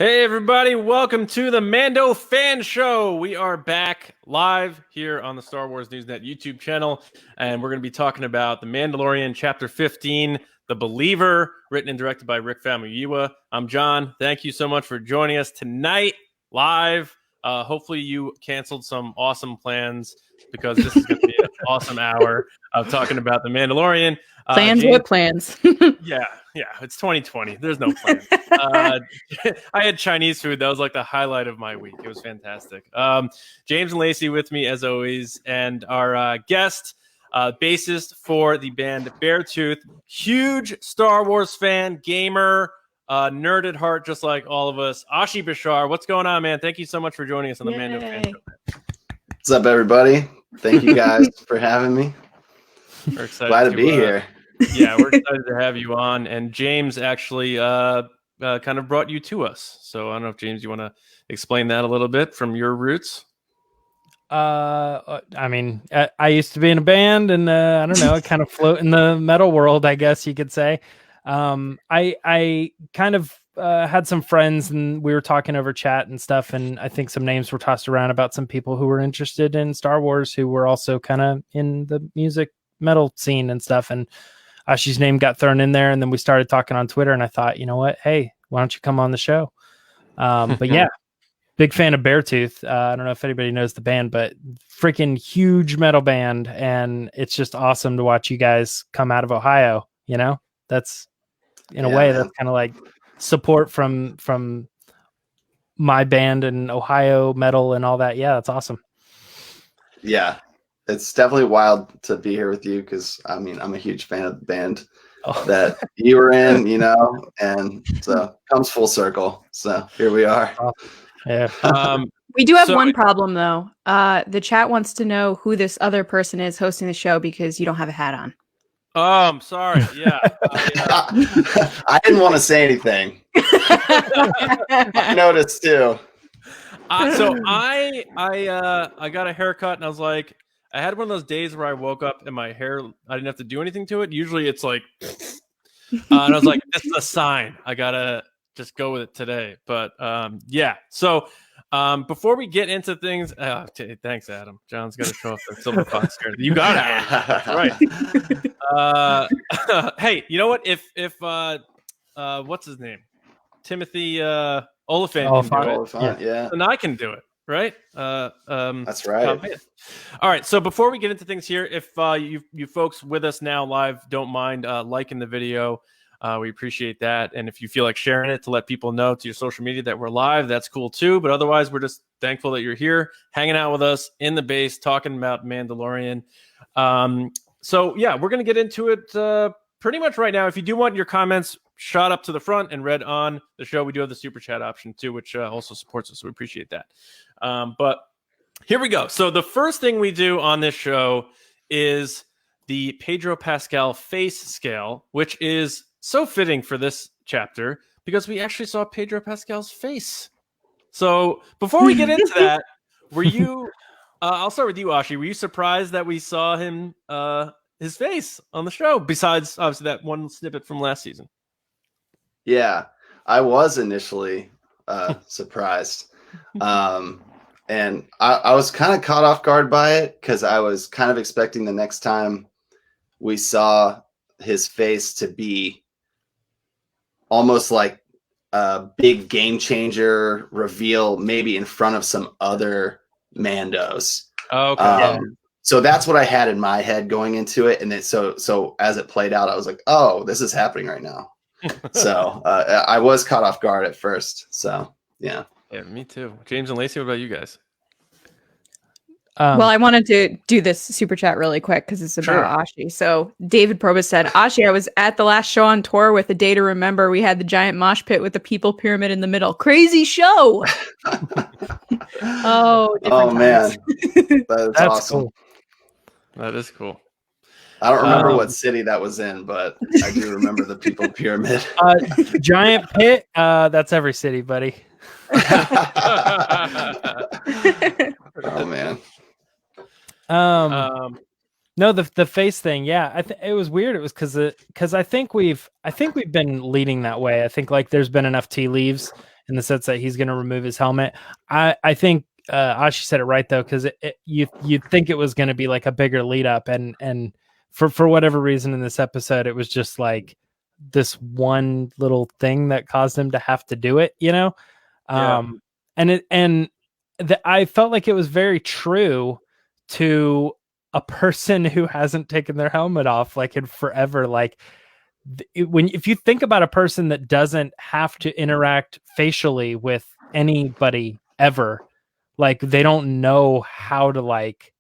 Hey everybody, welcome to the Mando Fan Show. We are back live here on the Star Wars Newsnet YouTube channel, and we're going to be talking about The Mandalorian Chapter 15, The Believer, written and directed by Rick Famuyiwa. I'm John. Thank you so much for joining us tonight live. Hopefully you canceled some awesome plans because this is going to be an awesome hour of talking about The Mandalorian. Plans? What plans? Yeah, it's 2020. There's no plan. I had Chinese food. That was like the highlight of my week. It was fantastic. James and Lacey with me as always, and our guest, bassist for the band Beartooth, huge Star Wars fan, gamer, nerd at heart, just like all of us. Ashi Bashar, what's going on, man? Thank you so much for joining us on the Mando Fan Show. What's up, everybody? Thank you guys for having me. We're excited Glad to be here. Yeah, we're excited to have you on. And James actually kind of brought you to us. So I don't know if, James, you want to explain that a little bit from your roots? I mean, I used to be in a band, and I don't know, I kind of float in the metal world, I guess you could say. I kind of had some friends, and we were talking over chat and stuff, and I think some names were tossed around about some people who were interested in Star Wars who were also kind of in the music metal scene and stuff, and Ashi's name got thrown in there, and then we started talking on Twitter, and I thought, you know what, hey, why don't you come on the show? But yeah, big fan of Beartooth. I don't know if anybody knows the band, but freaking huge metal band, and it's just awesome to watch you guys come out of Ohio. You know, that's in a way that's kind of like support from my band and Ohio metal and all that. Yeah, that's awesome. Yeah, it's definitely wild to be here with you because I mean I'm a huge fan of the band that you were in, you know, and so comes full circle. So here we are. Yeah. We do have one problem though. The chat wants to know who this other person is hosting the show because you don't have a hat on. Oh, I'm sorry. Yeah. I didn't want to say anything. I noticed too. So I got a haircut and I was like, I had one of those days where I woke up and my hair, I didn't have to do anything to it. Usually it's like, and I was like, this is a sign. I gotta just go with it today. But yeah. So before we get into things, thanks, Adam. John's got to show off the silver fox here. You got it. Right. Hey, you know what? If what's his name? Timothy Oliphant can do it. Yeah. And I can do it. Right. That's right. All right. So before we get into things here, if you folks with us now live don't mind liking the video, we appreciate that. And if you feel like sharing it to let people know to your social media that we're live, that's cool too. But otherwise, we're just thankful that you're here, hanging out with us in the base, talking about Mandalorian. So yeah, we're gonna get into it pretty much right now. If you do want your comments shot up to the front and read on the show, we do have the super chat option too, which also supports us. So we appreciate that. But here we go. So the first thing we do on this show is the Pedro Pascal face scale, which is so fitting for this chapter because we actually saw Pedro Pascal's face. So before we get into that, were you, I'll start with you, Ashi. Were you surprised that we saw him, his face on the show, besides obviously that one snippet from last season? Yeah, I was initially surprised. And I was kind of caught off guard by it because I was kind of expecting the next time we saw his face to be almost like a big game changer reveal, maybe in front of some other Mandos. Okay. So that's what I had in my head going into it. And then so as it played out, I was like, oh, this is happening right now. So I was caught off guard at first. So yeah. Yeah, me too. James and Lacey, what about you guys? Well, I wanted to do this super chat really quick because it's about Ashi. So David Probus said, Ashi, I was at the last show on tour with A Day to Remember. We had the giant mosh pit with the people pyramid in the middle. Crazy show. Oh man. That's awesome. Cool. That is cool. I don't remember what city that was in, but I do remember the people pyramid. Giant pit. That's every city, buddy. Oh man. No, the face thing. Yeah, it was weird. It was because I think we've been leading that way. I think like there's been enough tea leaves in the sense that he's going to remove his helmet. I think Ashi said it right though, because you'd think it was going to be like a bigger lead up, and for whatever reason in this episode, it was just like this one little thing that caused him to have to do it, I felt like it was very true to a person who hasn't taken their helmet off like in forever. Like if you think about a person that doesn't have to interact facially with anybody ever, like they don't know how to like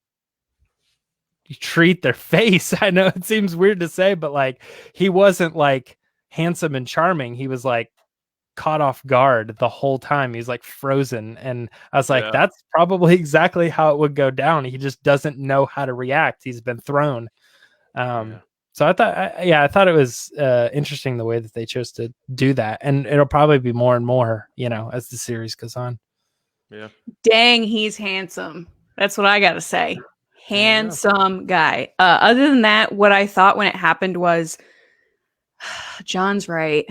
treat their face. I know it seems weird to say, but like he wasn't like handsome and charming. He was like caught off guard the whole time. He's like frozen, and I was like, that's probably exactly how it would go down. He just doesn't know how to react. He's been thrown. So I thought it was interesting the way that they chose to do that, and it'll probably be more and more, as the series goes on. Yeah. Dang, he's handsome. That's what I gotta say. Handsome guy. Other than that, what I thought when it happened was, John's right,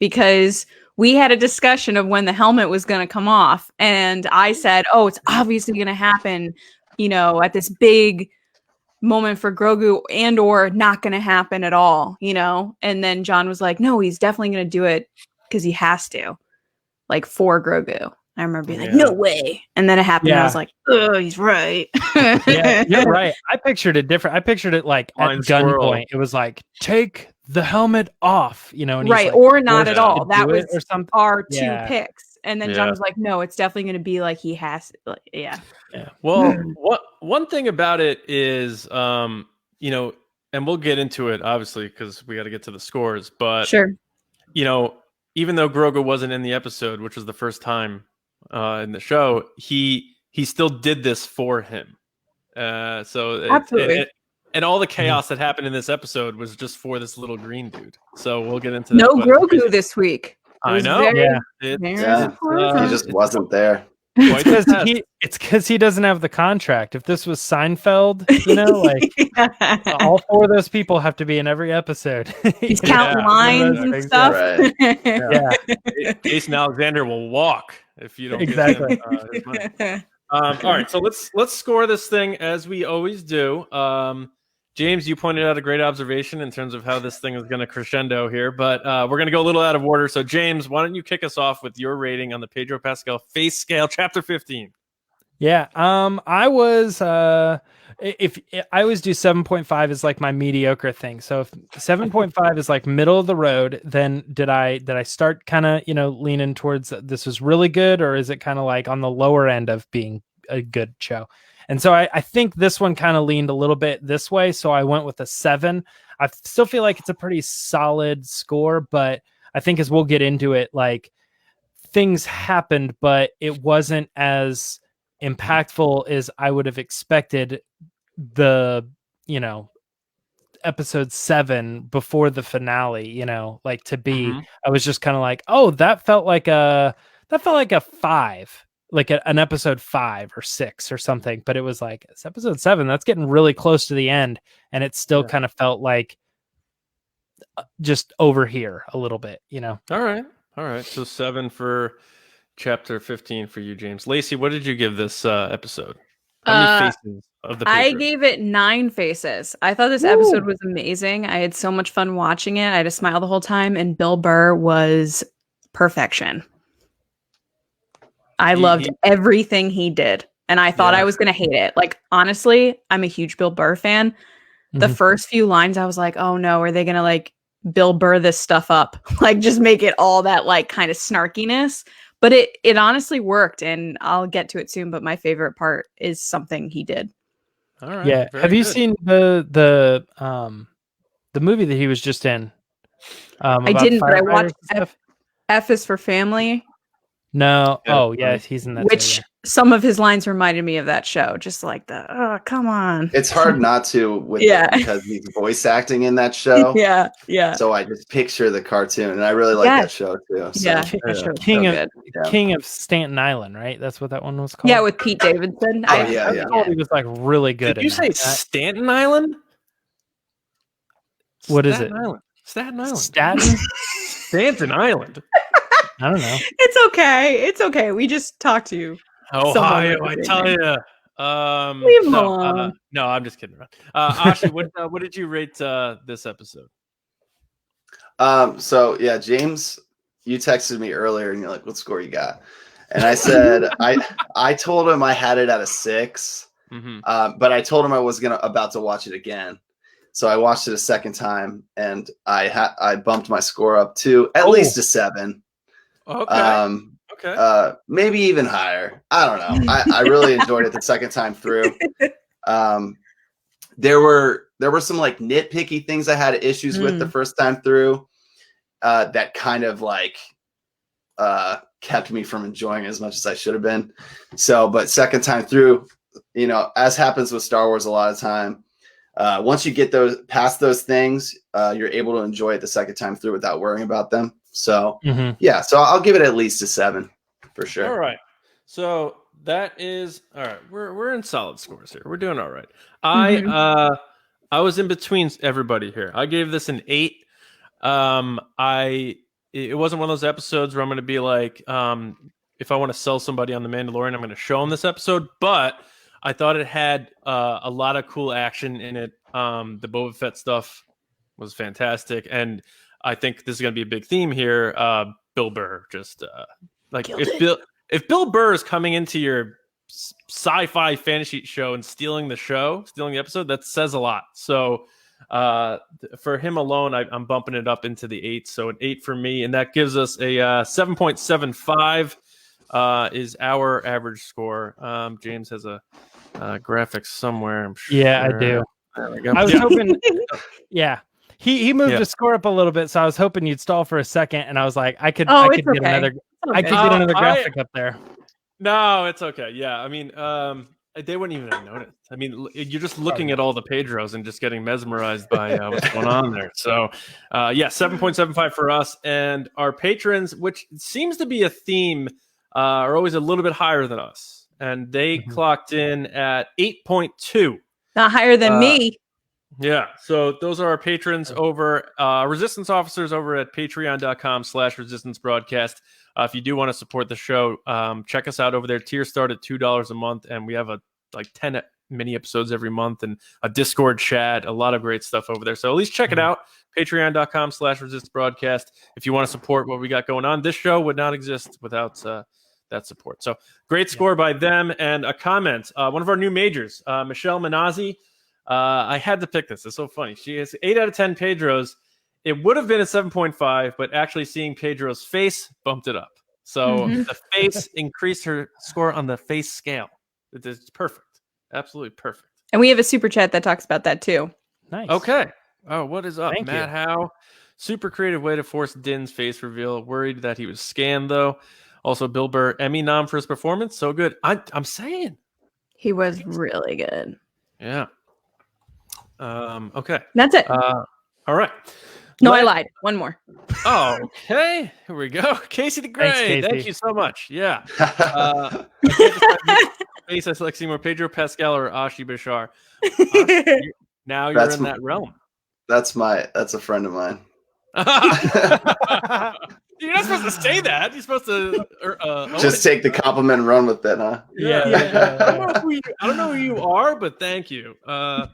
because we had a discussion of when the helmet was going to come off, and I said, "Oh, it's obviously going to happen, at this big moment for Grogu, and or not going to happen at all, And then John was like, "No, he's definitely going to do it because he has to, like for Grogu." I remember being like, "No way!" And then it happened. And I was like, "Oh, he's right." Yeah, you're right. I pictured it different. I pictured it like at gunpoint. It was like, take the helmet off, and right, like, or not at all. That was or something. Our two picks. And then John was like, "No, it's definitely going to be like he has." Yeah. Well, one thing about it is, and we'll get into it obviously because we got to get to the scores. But sure, even though Grogu wasn't in the episode, which was the first time in the show, he still did this for him. So absolutely. And all the chaos that happened in this episode was just for this little green dude. So we'll get into no Grogu this week. I know. He just wasn't there. It's because he doesn't have the contract. If this was Seinfeld, all four of those people have to be in every episode. He's counting lines and stuff. Right. Jason Alexander will walk if you don't exactly. Get his money. All right, so let's score this thing as we always do. James, you pointed out a great observation in terms of how this thing is going to crescendo here, but we're going to go a little out of order. So, James, why don't you kick us off with your rating on the Pedro Pascal face scale, chapter 15? Yeah, I was if I always do 7.5 is like my mediocre thing. So if 7.5 is like middle of the road, then did I start kind of leaning towards this was really good, or is it kind of like on the lower end of being a good show? And so I think this one kind of leaned a little bit this way. So I went with a 7. I still feel like it's a pretty solid score, but I think as we'll get into it, like things happened, but it wasn't as impactful as I would have expected the, episode 7 before the finale, like to be. I was just kind of like, oh, that felt like a 5. Like an episode 5 or 6 or something, but it was like it's episode 7. That's getting really close to the end, and it still kind of felt like just over here a little bit, All right. So 7 for chapter 15 for you, James. Lacey, what did you give this episode? How many faces of the Pedro? I gave it 9 faces. I thought this episode was amazing. I had so much fun watching it. I had a smile the whole time, and Bill Burr was perfection. I loved everything he did, and I thought I was going to hate it. Like, honestly, I'm a huge Bill Burr fan. The first few lines, I was like, oh no, are they going to like Bill Burr this stuff up? Like, just make it all that like kind of snarkiness. But it honestly worked, and I'll get to it soon. But my favorite part is something he did. All right. Yeah. Have you seen the movie that he was just in? I didn't, but I watched F is for Family. No. Oh, yeah, he's in that. Which some of his lines reminded me of that show. Just like oh, come on. It's hard not to because he's voice acting in that show. Yeah. So I just picture the cartoon, and I really like that show too. So, King of Staten Island, right? That's what that one was called. Yeah, with Pete Davidson. I thought he was like really good. Did you say Staten Island? What is it? Staten Island. Staten Stanton Island. I don't know. It's okay. It's okay. We just talked to you. Ohio, I tell you. Leave him alone. No, I'm just kidding around. Ashley, what did you rate this episode? So yeah, James, you texted me earlier and you're like, what score you got? And I said, I told him I had it at a 6, but I told him I was about to watch it again. So I watched it a second time and I bumped my score up to at least a 7. Okay. Okay. Maybe even higher. I don't know. I really enjoyed it the second time through. There were some like nitpicky things I had issues with the first time through that kind of like kept me from enjoying as much as I should have been. So, but second time through, you know, as happens with Star Wars a lot of time, once you get past those things, you're able to enjoy it the second time through without worrying about them. So yeah, so I'll give it at least a 7 for sure. All right. So that is all right. We're in solid scores here. We're doing all right. I was in between everybody here. I gave this an 8. It wasn't one of those episodes where I'm going to be like, if I want to sell somebody on the Mandalorian, I'm going to show them this episode. But I thought it had a lot of cool action in it. The Boba Fett stuff was fantastic, and I think this is going to be a big theme here. Bill Burr, just like if Bill Burr is coming into your sci-fi fantasy show and stealing the episode, that says a lot. So for him alone, I'm bumping it up into the 8. So an 8 for me, and that gives us a 7.75 is our average score. James has a graphic somewhere. I'm sure. Yeah, I do. There we go. I was hoping. Yeah. He moved the score up a little bit, so I was hoping you'd stall for a second, and I was like, I could get another graphic up there. No, it's okay. Yeah, I mean, they wouldn't even have noticed. I mean, you're just looking at all the Pedros and just getting mesmerized by what's going on there. So, 7.75 for us, and our patrons, which seems to be a theme, are always a little bit higher than us, and they clocked in at 8.2. Not higher than me. Yeah, so those are our patrons over Resistance officers over at patreon.com/resistance broadcast. If you do want to support the show, check us out over there. Tiers start at $2 a month, and we have like 10 mini episodes every month and a Discord chat, a lot of great stuff over there. So at least check it out, patreon.com/resistance broadcast. If you want to support what we got going on, this show would not exist without that support. So great score by them, and a comment. One of our new majors, Michelle Manazzi. I had to pick this. It's so funny. She has 8 out of 10 Pedros. It would have been a 7.5, but actually seeing Pedro's face bumped it up. So the face increased her score on the face scale. It's perfect. Absolutely perfect. And we have a super chat that talks about that too. Nice. Okay. Oh, what is up? Thank Matt you. Howe. Super creative way to force Din's face reveal. Worried that he was scanned, though. Also, Bill Burr, Emmy nom for his performance. So good. I'm saying. He was really good. Yeah. Okay. That's it. All right. No, I lied. One more. Oh, okay. Here we go. Casey the Gray. Thanks, Casey. Thank you so much. Yeah. Face, I select Seymour Pedro Pascal or Ashi Bashar. Now you're in that realm. That's a friend of mine. You're not supposed to say that. You're supposed to just take the compliment and run with it, huh? Yeah. I don't know who you are, but thank you. All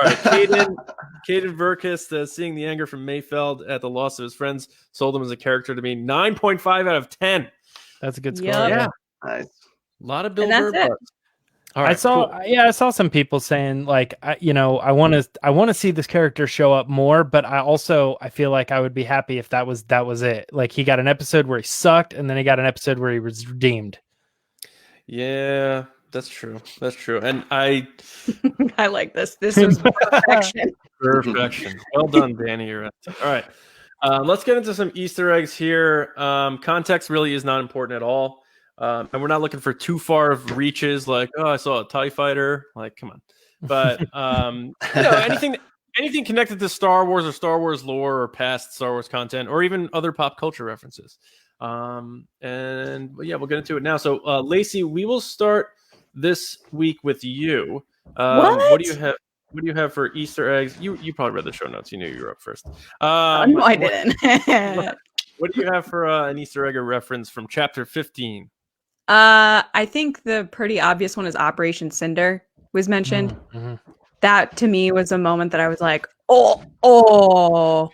right, Caden Verkis, seeing the anger from Mayfeld at the loss of his friends, sold him as a character to me. 9.5 out of 10. That's a good score. Yep. Yeah, nice. A lot of Bill And that's Burr. it. All right, I saw some people saying like, I want to see this character show up more, but I feel like I would be happy if that was it. Like he got an episode where he sucked, and then he got an episode where he was redeemed. Yeah, that's true. That's true. And I like this. This was perfection. Perfection. Well done, Danny. You're right. All right. Let's get into some Easter eggs here. Context really is not important at all. And we're not looking for too far of reaches like, oh, I saw a TIE fighter. Like, come on. But anything connected to Star Wars or Star Wars lore or past Star Wars content or even other pop culture references. And yeah, we'll get into it now. So Lacey, we will start this week with you. What do you have? What do you have for Easter eggs? You probably read the show notes. You knew you were up first. No, I didn't. What do you have for an Easter egg or reference from chapter 15? I think the pretty obvious one is Operation Cinder was mentioned. Mm-hmm. That to me was a moment that I was like, oh.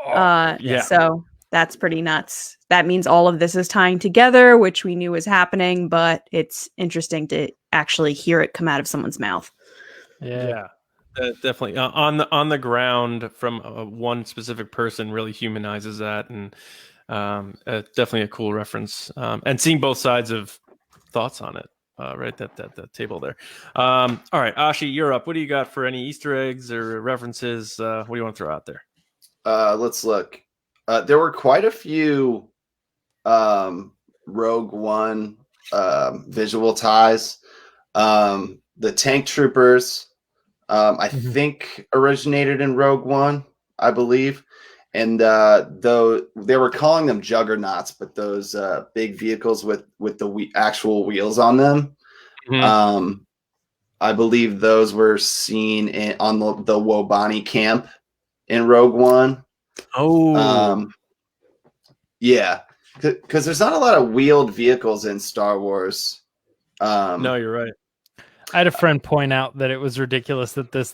Yeah. So that's pretty nuts. That means all of this is tying together, which we knew was happening, but it's interesting to actually hear it come out of someone's mouth. Yeah. Definitely on the ground from one specific person really humanizes that, and definitely a cool reference. And seeing both sides of thoughts on it, right? That table there. All right, Ashi, you're up. What do you got for any Easter eggs or references? What do you want to throw out there? Let's look. There were quite a few Rogue One visual ties. The tank troopers, I think, originated in Rogue One, I believe. And though they were calling them juggernauts, but those big vehicles with the actual wheels on them, I believe those were seen on the Wobani camp in Rogue One. Yeah, because there's not a lot of wheeled vehicles in Star Wars. No, you're right. I had a friend point out that it was ridiculous that this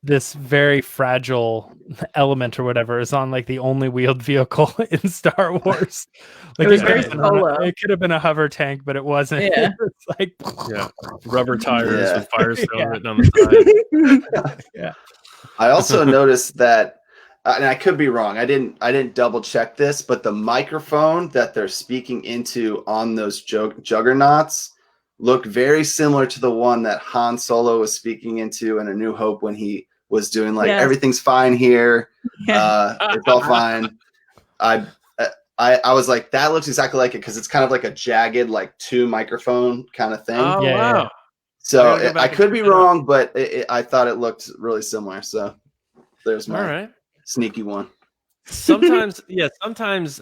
this very fragile element or whatever is on like the only wheeled vehicle in Star Wars. Like it was very solo. It could have been a hover tank, but it wasn't. Yeah. It's like rubber tires with Firestone written on the side. Yeah. I also noticed that, and I could be wrong. I didn't double check this, but the microphone that they're speaking into on those juggernauts looked very similar to the one that Han Solo was speaking into in A New Hope when he was doing everything's fine here. It's all fine. I was like, that looks exactly like it because it's kind of like a jagged, like two microphone kind of thing. Oh, Yeah. wow. So I could be wrong, but I thought it looked really similar. So there's my sneaky one. Sometimes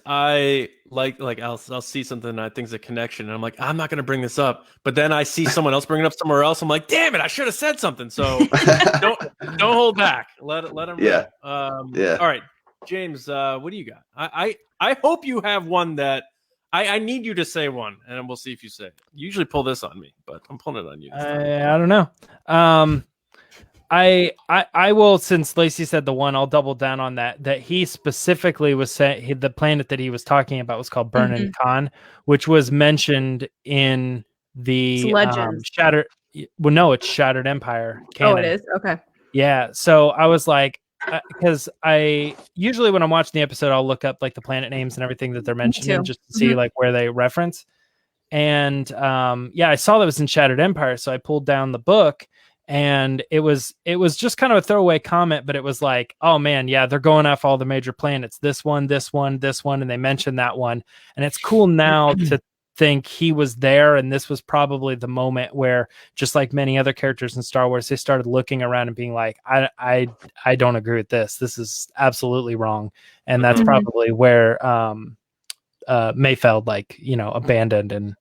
I like I'll see something and I think it's a connection and I'm like, I'm not going to bring this up, but then I see someone else bring it up somewhere else. I'm like, damn it, I should have said something. So don't hold back. Let them. Yeah. All right, James, what do you got? I hope you have one that I need you to say one, and we'll see if you say it. You usually pull this on me, but I'm pulling it on you. I don't know. I will, since Lacey said the one, I'll double down on that he specifically was saying the planet that he was talking about was called Burnin Khan, which was mentioned in the Shattered. Well, no, it's Shattered Empire canon. Oh, it is? Okay. Yeah. So I was like, because I usually when I'm watching the episode, I'll look up like the planet names and everything that they're mentioning just to see like where they reference. And I saw that was in Shattered Empire. So I pulled down the book. And it was just kind of a throwaway comment, but it was like, oh man, yeah, they're going off all the major planets. This one, and they mentioned that one. And it's cool now to think he was there, and this was probably the moment where, just like many other characters in Star Wars, they started looking around and being like, I don't agree with this. This is absolutely wrong. And that's probably where Mayfeld abandoned and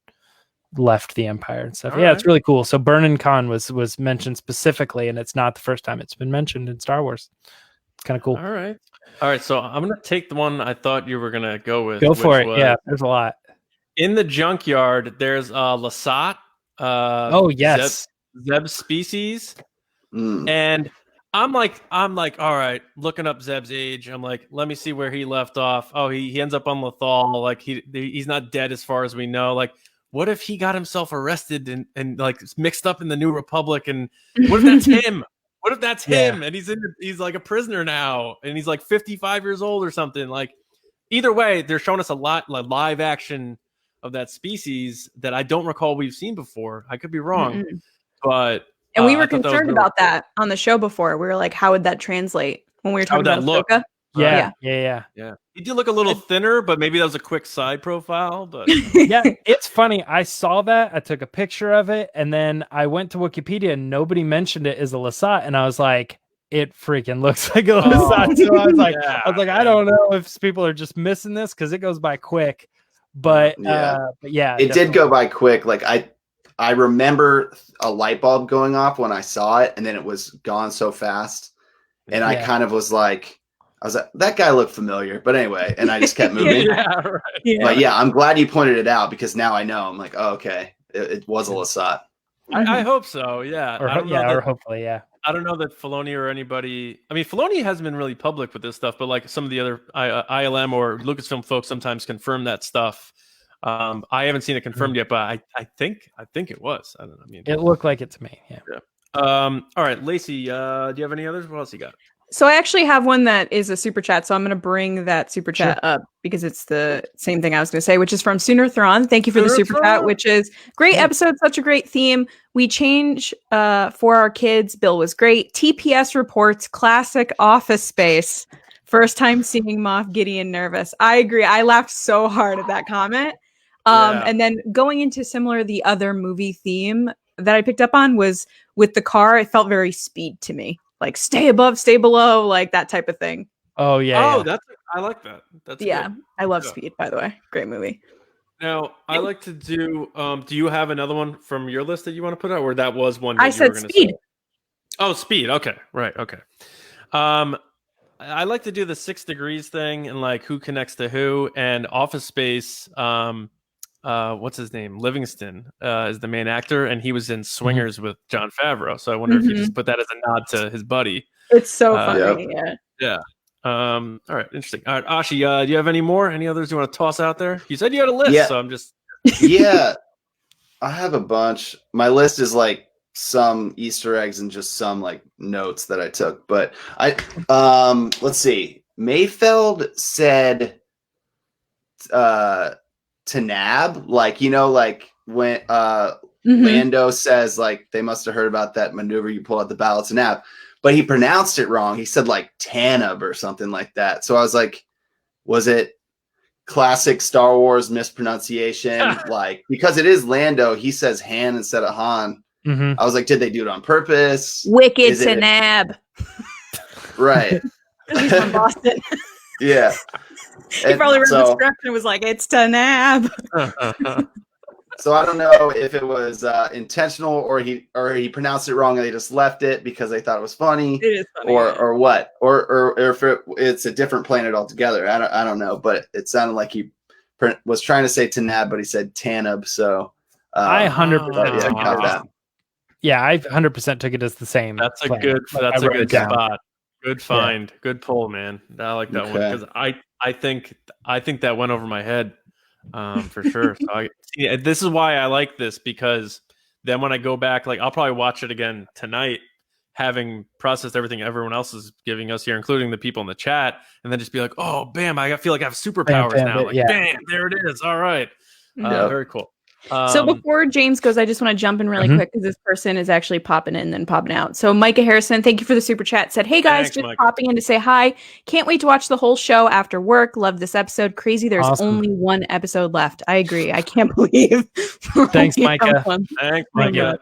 left the Empire and stuff. It's really cool. So Burnin Khan was mentioned specifically, and it's not the first time it's been mentioned in Star Wars. It's kind of cool. All right. So I'm gonna take the one I thought you were gonna go with. Go for it. Yeah, there's a lot. In the junkyard, there's Lasat. Oh yes, Zeb species, and I'm like, all right, looking up Zeb's age. I'm like, let me see where he left off. Oh, he ends up on Lothal. Like he's not dead as far as we know. Like, what if he got himself arrested and like mixed up in the New Republic? And what if that's him? What if that's him? And he's like a prisoner now, and he's like 55 years old or something. Like, either way, they're showing us a lot like live action of that species that I don't recall we've seen before. I could be wrong, but we were concerned about that on the show before. We were like, how would that translate when we were talking about Ahsoka? Yeah. He did look a little thinner, but maybe that was a quick side profile. But yeah, it's funny. I saw that. I took a picture of it, and then I went to Wikipedia, and nobody mentioned it as a Lasat, and I was like, it freaking looks like a Lasat. So I was like, I don't know if people are just missing this because it goes by quick. But it did go by quick. Like I remember a light bulb going off when I saw it, and then it was gone so fast, and I kind of was like, I was like, that guy looked familiar, but anyway, and I just kept moving. Yeah, right. Yeah. But yeah, I'm glad you pointed it out because now I know. I'm like, oh, okay, it was a Lasat. I hope so. Yeah. Or, I don't know that, or hopefully, yeah. I don't know that Filoni or anybody. I mean, Filoni hasn't been really public with this stuff, but like some of the other ILM or Lucasfilm folks sometimes confirm that stuff. I haven't seen it confirmed yet, but I think it was. I don't know. I mean, It looked like it to me. Yeah. all right, Lacey, do you have any others? What else you got? So I actually have one that is a super chat. So I'm going to bring that super chat up because it's the same thing I was going to say, which is from Sooner Thrawn. Thank you for the super chat, which is great episode. Such a great theme. We change for our kids. Bill was great. TPS reports classic Office Space. First time seeing Moff Gideon nervous. I agree. I laughed so hard at that comment. And then going into the other movie theme that I picked up on was with the car. It felt very Speed to me. Like stay above, stay below, like that type of thing. Oh yeah. Oh, I like that. That's yeah. good. I love Speed, by the way. Great movie. Now I like to do. Do you have another one from your list that you want to put out, or that was one? That I you said were gonna Speed. say? Oh, Speed. Okay, right. Okay. I like to do the 6 degrees thing and like who connects to who and Office Space. What's his name? Livingston is the main actor, and he was in Swingers with Jon Favreau. So I wonder if you just put that as a nod to his buddy. It's so funny. Yeah. All right. Interesting. All right, Ashi, do you have any more? Any others you want to toss out there? You said you had a list, so I'm just. Yeah, I have a bunch. My list is like some Easter eggs and just some like notes that I took. But let's see. Mayfeld said to Nab, like, you know, like when Mando says like they must have heard about that maneuver you pull out the battle to Nab, but he pronounced it wrong. He said like Tanab or something like that. So I was like, was it classic Star Wars mispronunciation? Like, because it is Lando, he says Han instead of Han. I was like, did they do it on purpose? Wicked to Nab. Right. He's from Boston. Yeah. He probably read the script and was like, it's to Nab. So I don't know if it was intentional or he pronounced it wrong and they just left it because they thought it was funny. It is funny, or what, or if it's a different planet altogether. I don't know, but it sounded like he was trying to say Tanab, but he said Tanab. So I 100% got that. Yeah, I 100% took it as the same. That's a plan. good. That's a good spot. Good find. Yeah. Good pull, man. I like that one because I think that went over my head for sure. So this is why I like this, because then when I go back, like I'll probably watch it again tonight, having processed everything everyone else is giving us here, including the people in the chat, and then just be like, oh, bam! I feel like I have superpowers now. Like, bam, there it is. All right, very cool. So before James goes, I just want to jump in really quick because this person is actually popping in and then popping out. So Micah Harrison, thank you for the super chat. Said, hey guys, just popping in to say hi. Can't wait to watch the whole show after work. Love this episode. Crazy. There's only one episode left. I agree. I can't believe. Thanks, Micah. Thanks, Micah.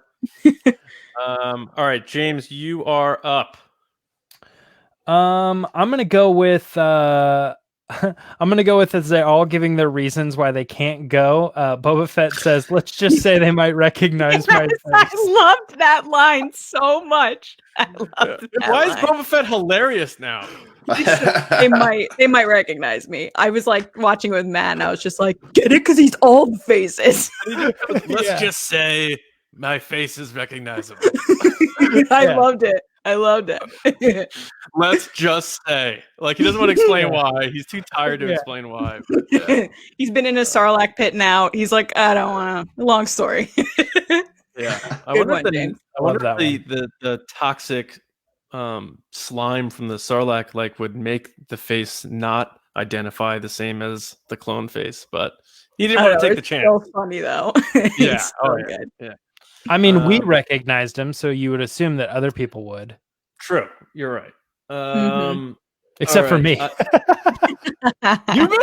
All right, James, you are up. I'm gonna go with as they all giving their reasons why they can't go. Boba Fett says, let's just say they might recognize my face. I loved that line so much. Why is Boba Fett hilarious now? they might recognize me. I was like watching with Matt and I was just like, get it? Because he's all the faces. Let's just say my face is recognizable. I loved it. Let's just say, like, he doesn't want to explain why. He's too tired to explain why. But, he's been in a Sarlacc pit now. He's like, I don't want to. Long story. Yeah, I wonder if the toxic slime from the Sarlacc like would make the face not identify the same as the clone face, but he didn't want to take the chance. So funny though. Yeah. Good. Yeah. I mean, we recognized him, so you would assume that other people would. True. You're right. Except for me. You missed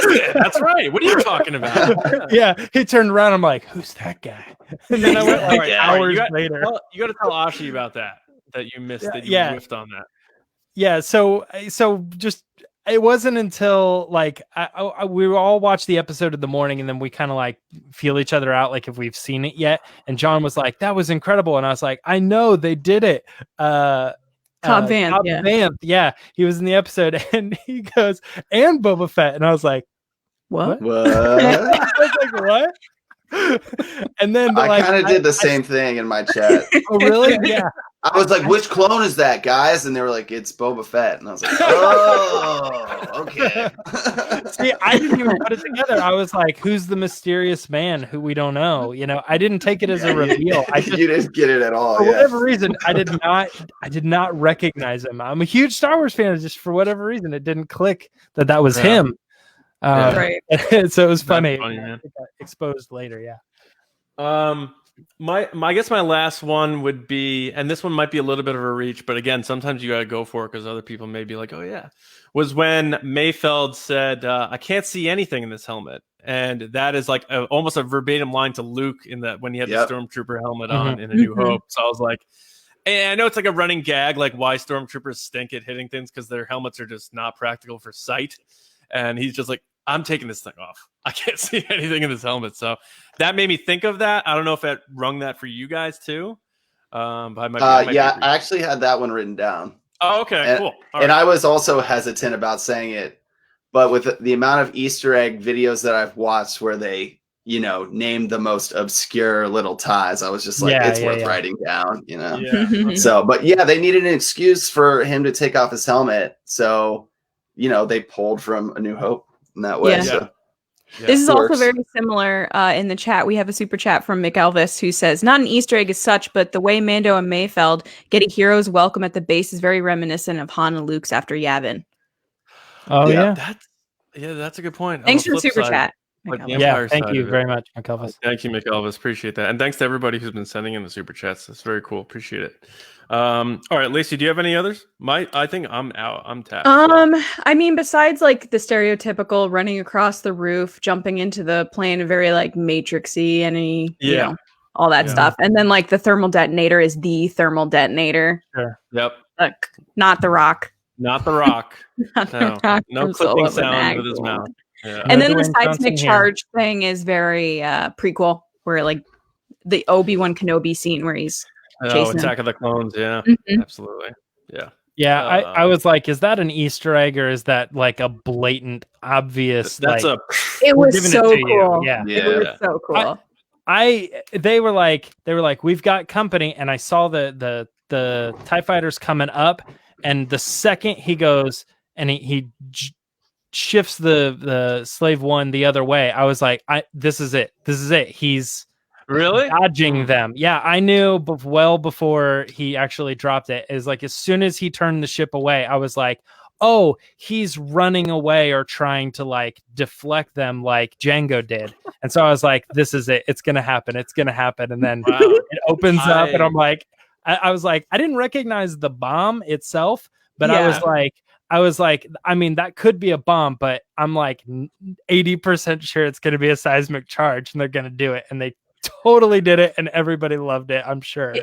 it. That's right. What are you talking about? Yeah. He turned around. I'm like, who's that guy? And then I went like hours later. You got to tell Ashi about that you missed, that you whiffed on that. Yeah. So just, it wasn't until like we all watched the episode in the morning and then we kind of like feel each other out, like if we've seen it yet. And John was like, that was incredible. And I was like, I know they did it. Cobb Vanth, Cobb Vanth, yeah, he was in the episode, and he goes, and Boba Fett, and I was like, What? What? I was like, what? And then I like, kind of did the same thing in my chat. oh really? Yeah. I was like, which clone is that, guys? And they were like, it's Boba Fett. And I was like, oh, okay. See, I didn't even put it together. I was like, who's the mysterious man who we don't know? You know, I didn't take it as a reveal. I just, you didn't get it at all. for Yeah. whatever reason, I did not recognize him. I'm a huge Star Wars fan. Just for whatever reason, it didn't click that was him. Right. So it was funny. Funny, man. It got exposed later. Yeah. I guess my last one would be, and this one might be a little bit of a reach, but again, sometimes you got to go for it because other people may be like, oh yeah, was when Mayfeld said, I can't see anything in this helmet. And that is like almost a verbatim line to Luke in that when he had the Stormtrooper helmet on in A New Hope. So I was like, and I know it's like a running gag, like why Stormtroopers stink at hitting things because their helmets are just not practical for sight. And he's just like, I'm taking this thing off. I can't see anything in this helmet. So that made me think of that. I don't know if that rung that for you guys too. But I I actually had that one written down. Oh, okay, cool. And I was also hesitant about saying it, but with the amount of Easter egg videos that I've watched where they, named the most obscure little ties, I was just like, it's worth writing down, Yeah. So, but yeah, they needed an excuse for him to take off his helmet. So, they pulled from A New Hope in that way. Yeah. So. Yeah, this is also very similar in the chat. We have a super chat from Mick Elvis who says, not an Easter egg as such, but the way Mando and Mayfeld get a hero's welcome at the base is very reminiscent of Han and Luke's after Yavin. Oh yeah. That's a good point. Thanks for the super chat. Yeah, thank you very much, McElvis. Thank you, McElvis. Appreciate that. And thanks to everybody who's been sending in the super chats. That's very cool. Appreciate it. All right, Lacey, do you have any others? I think I'm out. I'm tapped. I mean, besides like the stereotypical running across the roof, jumping into the plane, very like Matrixy and all that stuff. And then like the thermal detonator is the thermal detonator. Sure. Yep. Not the Rock. Not the Rock. No clipping Solo sound with his mouth. Yeah. And then the seismic charge thing is very prequel, where like the Obi-Wan Kenobi scene where he's chasing Attack him. of the Clones. Yeah, absolutely. Yeah. Yeah, I was like, is that an Easter egg or is that like a blatant, obvious? It was so cool. Yeah, it was so cool. They were like, we've got company, and I saw the TIE fighters coming up, and the second he goes and he shifts the slave one the other way, I was like, this is it. He's really dodging them. Yeah, I knew well before he actually dropped it. Is like as soon as he turned the ship away, I was like, oh, he's running away or trying to like deflect them like Django did. And so I was like, this is it. It's gonna happen. And then it opens up, and I'm like, I was like, I didn't recognize the bomb itself, but I was like, I mean, that could be a bomb, but I'm like 80% sure it's going to be a seismic charge, and they're going to do it. And they totally did it, and everybody loved it, I'm sure.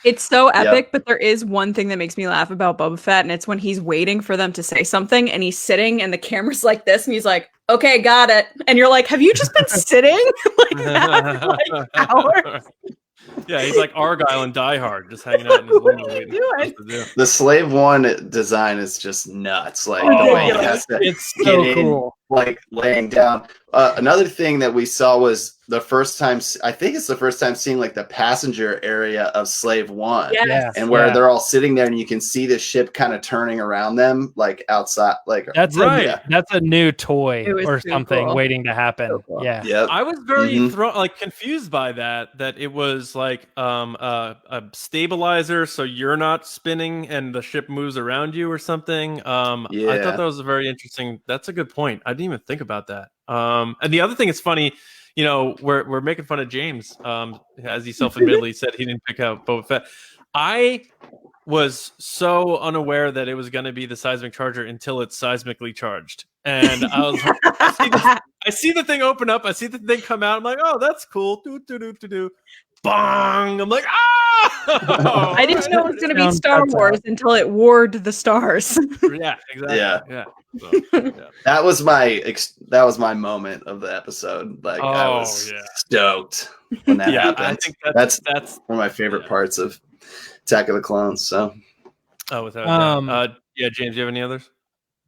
It's so epic, but there is one thing that makes me laugh about Boba Fett, and it's when he's waiting for them to say something, and he's sitting, and the camera's like this, and he's like, okay, got it. And you're like, have you just been sitting like that for like hours? Yeah, he's like Argyle and Die Hard, just hanging out in his window. What are you doing? The Slave One design is just nuts. Like, it's so cool. Like laying down. Another thing that we saw was the first time. I think it's the first time seeing like the passenger area of Slave One, and where they're all sitting there, and you can see the ship kind of turning around them, like outside. Like that's that's a new toy or something waiting to happen. So cool. Yeah. I was very confused by that it was like a stabilizer, so you're not spinning and the ship moves around you or something. I thought that was a very interesting. That's a good point. I didn't even think about that. And the other thing is funny, we're making fun of James, as he self-admittedly said he didn't pick out Boba Fett. I was so unaware that it was going to be the seismic charger until it's seismically charged, and I was like, I see the thing open up, I see the thing come out, I'm like, oh, that's cool. Do. Bong! I'm like, ah! I didn't know it was going to be Star Wars until it warred the stars. Yeah, exactly. Yeah. So, That was my moment of the episode. Like, I was stoked when that happened. I think that's one of my favorite parts of Attack of the Clones. So, Oh, without doubt. Yeah, James, do you have any others?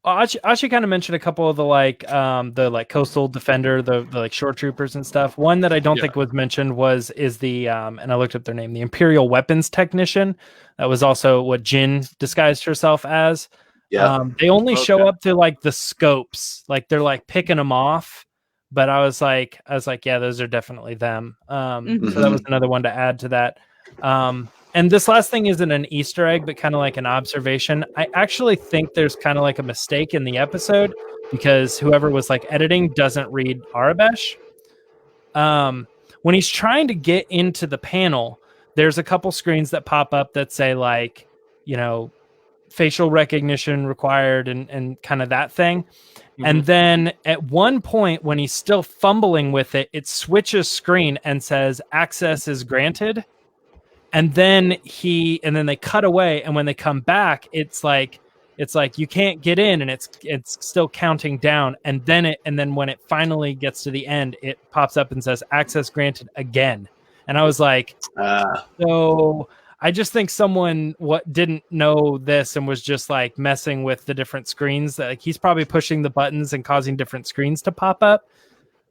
Ashi kind of mentioned a couple of the coastal defender, the like shore troopers and stuff. One that I don't think was mentioned is the and I looked up their name, the Imperial weapons technician. That was also what Jin disguised herself as. Yeah. They only show up to like the scopes, like they're like picking them off. But I was like, yeah, those are definitely them. So that was another one to add to that. And this last thing isn't an Easter egg, but kind of like an observation. I actually think there's kind of like a mistake in the episode because whoever was like editing doesn't read Arabesh. When he's trying to get into the panel, there's a couple screens that pop up that say like, you know, facial recognition required and kind of that thing. And then at one point when he's still fumbling with it, it switches screen and says access is granted. And then they cut away, and when they come back, it's like you can't get in, and it's still counting down, and then when it finally gets to the end, it pops up and says access granted again. And I was like, so I just think someone didn't know this and was just like messing with the different screens. Like he's probably pushing the buttons and causing different screens to pop up.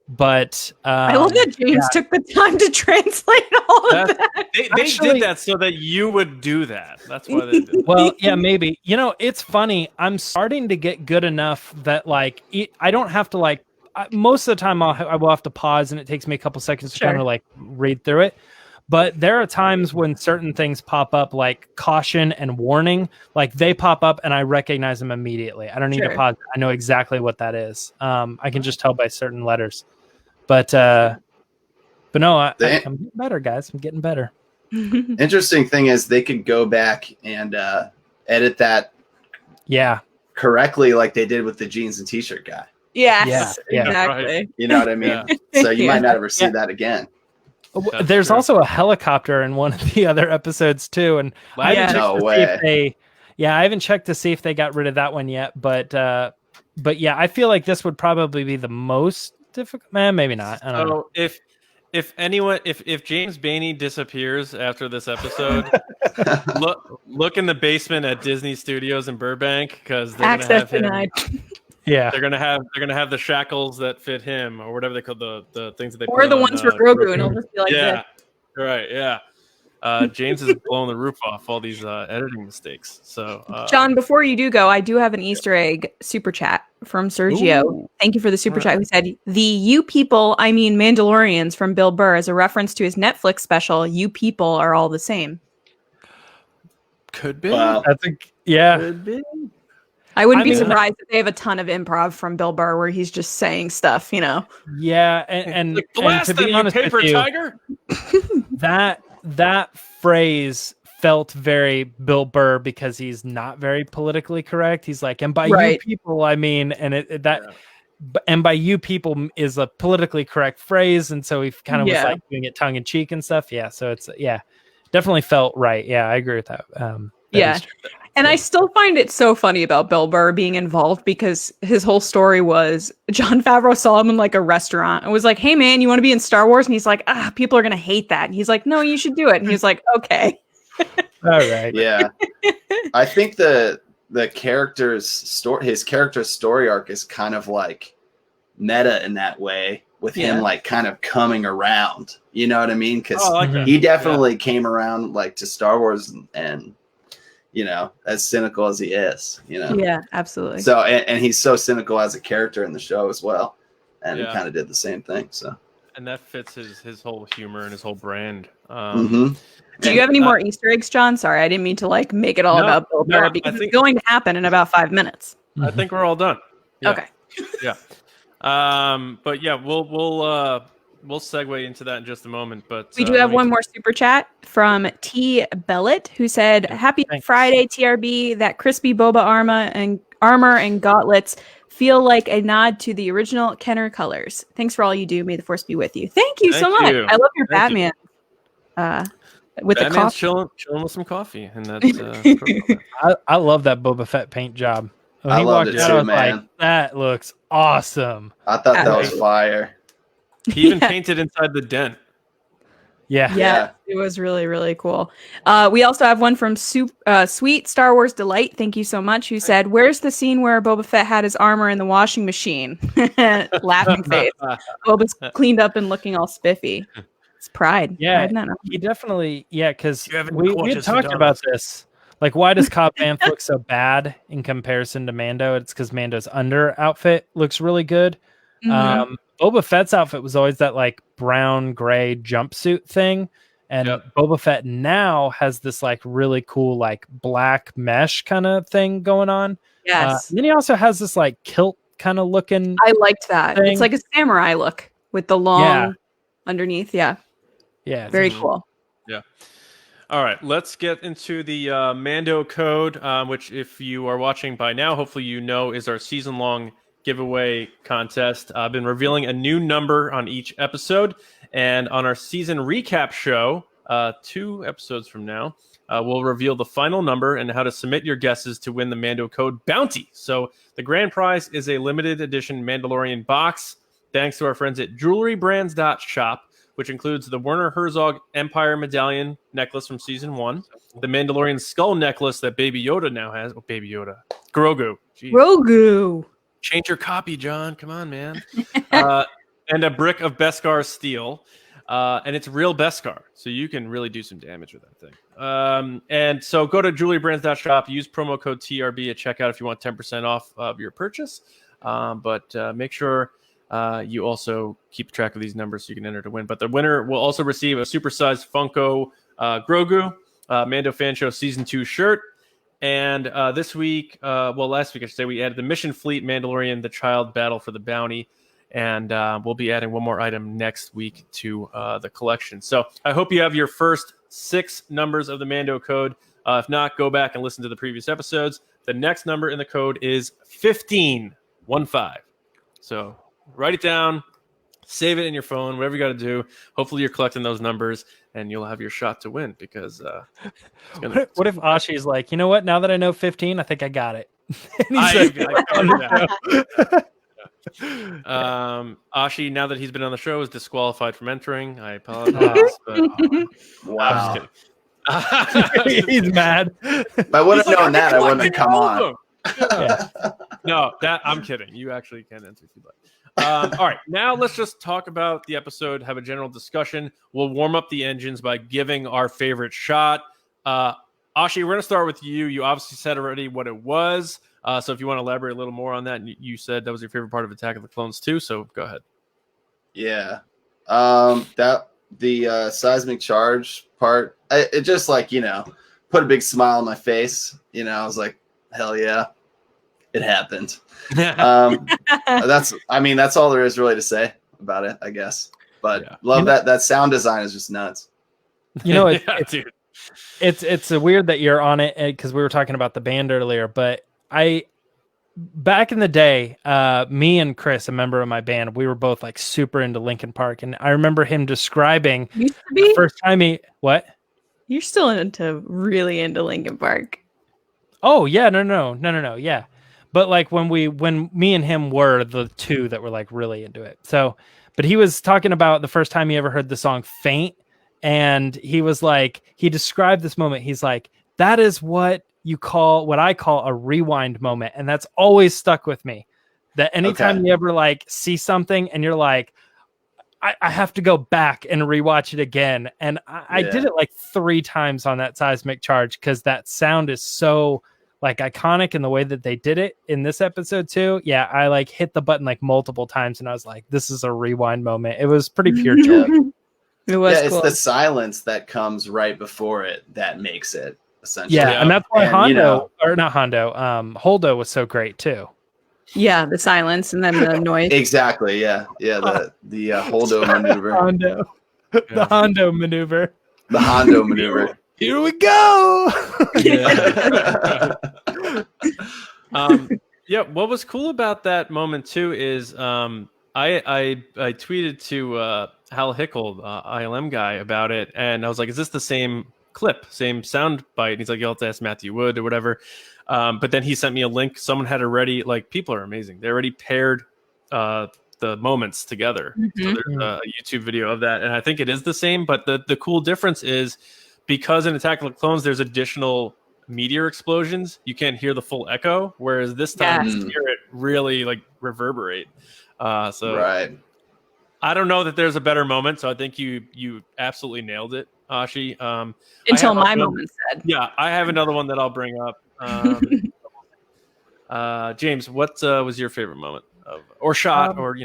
But I love that James took the time to translate all of that. They did that so that you would do that. That's why they did. Well, yeah, maybe. You know, it's funny. I'm starting to get good enough that like I don't have to like. Most of the time, I will have to pause, and it takes me a couple seconds to kind of like read through it. But there are times when certain things pop up, like caution and warning, like they pop up, and I recognize them immediately. I don't need to pause. I know exactly what that is. I can just tell by certain letters. But no, I'm getting better, guys. I'm getting better. Interesting thing is they could go back and edit that correctly like they did with the jeans and t-shirt guy. Yes, exactly. Right. You know what I mean? So you might not ever see that again. There's also a helicopter in one of the other episodes too, and I haven't checked to see if they got rid of that one yet. But yeah, I feel like this would probably be the most difficult. Maybe not. I don't know. If James Baney disappears after this episode, look in the basement at Disney Studios in Burbank because they're gonna have him. Yeah, they're gonna have the shackles that fit him or whatever they call the things that they or put the on, ones for Grogu, and it'll just be like this. Right. Yeah. James is blowing the roof off all these editing mistakes. So, John, before you do go, I do have an Easter egg super chat from Sergio. Ooh. Thank you for the super chat. Who said, "The you people, I mean Mandalorians from Bill Burr, as a reference to his Netflix special. You people are all the same." Could be. Wow. I think, yeah. Could be. I wouldn't be surprised if they have a ton of improv from Bill Burr where he's just saying stuff, you know. Yeah, and like, blast and to be honest paper with you, tiger. that phrase felt very Bill Burr because he's not very politically correct. He's like, and by you people, I mean, and and by you people is a politically correct phrase, and so he kind of was like doing it tongue in cheek and stuff. Yeah, so it's definitely felt right. Yeah, I agree with that. And I still find it so funny about Bill Burr being involved because his whole story was Jon Favreau saw him in like a restaurant and was like, "Hey man, you want to be in Star Wars?" And he's like, people are going to hate that. And he's like, "No, you should do it." And he's like, "Okay." All right. Yeah. I think the character's story, his character's story arc is kind of like meta in that way with him like kind of coming around. You know what I mean? Because he definitely came around like to Star Wars and you know, as cynical as he is, you know? Yeah, absolutely. So, and he's so cynical as a character in the show as well. And he kind of did the same thing. So, and that fits his whole humor and his whole brand. Do you have any more Easter eggs, John? Sorry, I didn't mean to like make it all about Bill Burr because it's going to happen in about 5 minutes. I think we're all done. Yeah. Okay. Yeah. But yeah, we'll segue into that in just a moment. But we do have one more super chat from T. Bellet, who said, "Happy Friday, TRB. That crispy boba armor and gauntlets feel like a nod to the original Kenner colors. Thanks for all you do. May the force be with you." Thank you so much. I love your Batman. With Batman's the coffee. chilling with some coffee, and that's. I love that Boba Fett paint job. I loved it too, man. Like, that looks awesome. I thought that was fire. He even painted inside the dent. Yeah. It was really, really cool. We also have one from Sweet Star Wars Delight. Thank you so much. Who said, "Where's the scene where Boba Fett had his armor in the washing machine?" Laughing face. Boba's cleaned up and looking all spiffy. It's pride. Yeah, Pride in that. he definitely, because You haven't we had gorgeous talked Adonis. about this. Like, why does Cobb Vanth look so bad in comparison to Mando? It's because Mando's under outfit looks really good. Mhm. Boba Fett's outfit was always that like brown gray jumpsuit thing, and Boba Fett now has this like really cool like black mesh kind of thing going on. Yes. And then he also has this like kilt kind of looking. I liked that. thing. It's like a samurai look with the long underneath. Yeah. Yeah, Very cool. Yeah. All right, let's get into the Mando code, which, if you are watching by now, hopefully you know is our season-long giveaway contest. I've been revealing a new number on each episode, and on our season recap show, 2 episodes from now, we'll reveal the final number and how to submit your guesses to win the Mando code bounty. So the grand prize is a limited edition Mandalorian box, thanks to our friends at jewelrybrands.shop, which includes the Werner Herzog Empire Medallion necklace from season 1, the Mandalorian skull necklace that Baby Yoda now has. Oh, Baby Yoda. Grogu. Jeez. Grogu. Change your copy, John. Come on, man. And a brick of Beskar steel. And it's real Beskar, so you can really do some damage with that thing. And so go to jewelrybrands.shop, use promo code TRB at checkout if you want 10% off of your purchase. But make sure you also keep track of these numbers so you can enter to win. But the winner will also receive a supersized Funko Grogu Mando Fan Show Season 2 shirt. And this week, last week I should say, we added the Mission Fleet Mandalorian, the Child Battle for the Bounty. And we'll be adding one more item next week to the collection. So I hope you have your first 6 numbers of the Mando code. If not, go back and listen to the previous episodes. The next number in the code is 15. So write it down, save it in your phone, whatever you got to do. Hopefully you're collecting those numbers and you'll have your shot to win, because what if Ashi's like, you know what? Now that I know 15, I think I got it. Ashi, now that he's been on the show, is disqualified from entering. I apologize. But, Wow. He's mad. If I would have known that, I wouldn't have come on. No, I'm kidding. You actually can enter if you'd like. All right, now let's just talk about the episode, have a general discussion. We'll warm up the engines by giving our favorite shot. Ashi, we're going to start with you. You obviously said already what it was. So if you want to elaborate a little more on that, you said that was your favorite part of Attack of the Clones too. So go ahead. Yeah. That the seismic charge part, it just put a big smile on my face. I was like, hell yeah, it happened. That's all there is really to say about it, I guess. But love that sound design is just nuts. It's weird that you're on it, because we were talking about the band earlier, but back in the day, me and Chris, a member of my band, we were both like super into Linkin Park, and I remember him describing the first time what? You're still really into Linkin Park. Oh yeah, no, yeah. But like when me and him were the two that were like really into it. So, but he was talking about the first time he ever heard the song Faint, and he was like, he described this moment. He's like, that is what I call a rewind moment. And that's always stuck with me, that anytime you ever like see something and you're like, I have to go back and rewatch it again. And I did it like 3 times on that seismic charge, because that sound is so like iconic in the way that they did it in this episode too. Yeah, I like hit the button like multiple times and I was like, this is a rewind moment. It was pretty pure joy. It was cool. It's the silence that comes right before it that makes it essentially. Yeah, and that's why Holdo was so great too. Yeah, the silence and then the noise. Exactly. Yeah. The Holdo maneuver. The Hondo maneuver. The Hondo maneuver. Here we go. What was cool about that moment too is I tweeted to Hal Hickel, ILM guy, about it, and I was like, "Is this the same clip, same sound bite?" And he's like, "You'll have to ask Matthew Wood or whatever." But then he sent me a link. Someone had already, like, people are amazing. They already paired the the moments together. So Mhm. there's a YouTube video of that, and I think it is the same. But the cool difference is because in Attack of the Clones there's additional meteor explosions, you can't hear the full echo, whereas this time Yes. you hear it really like reverberate. So Right. I don't know that there's a better moment. So I think you absolutely nailed it, Ashi. Until my moment said. Yeah, I have another one that I'll bring up. James, what was your favorite moment or shot or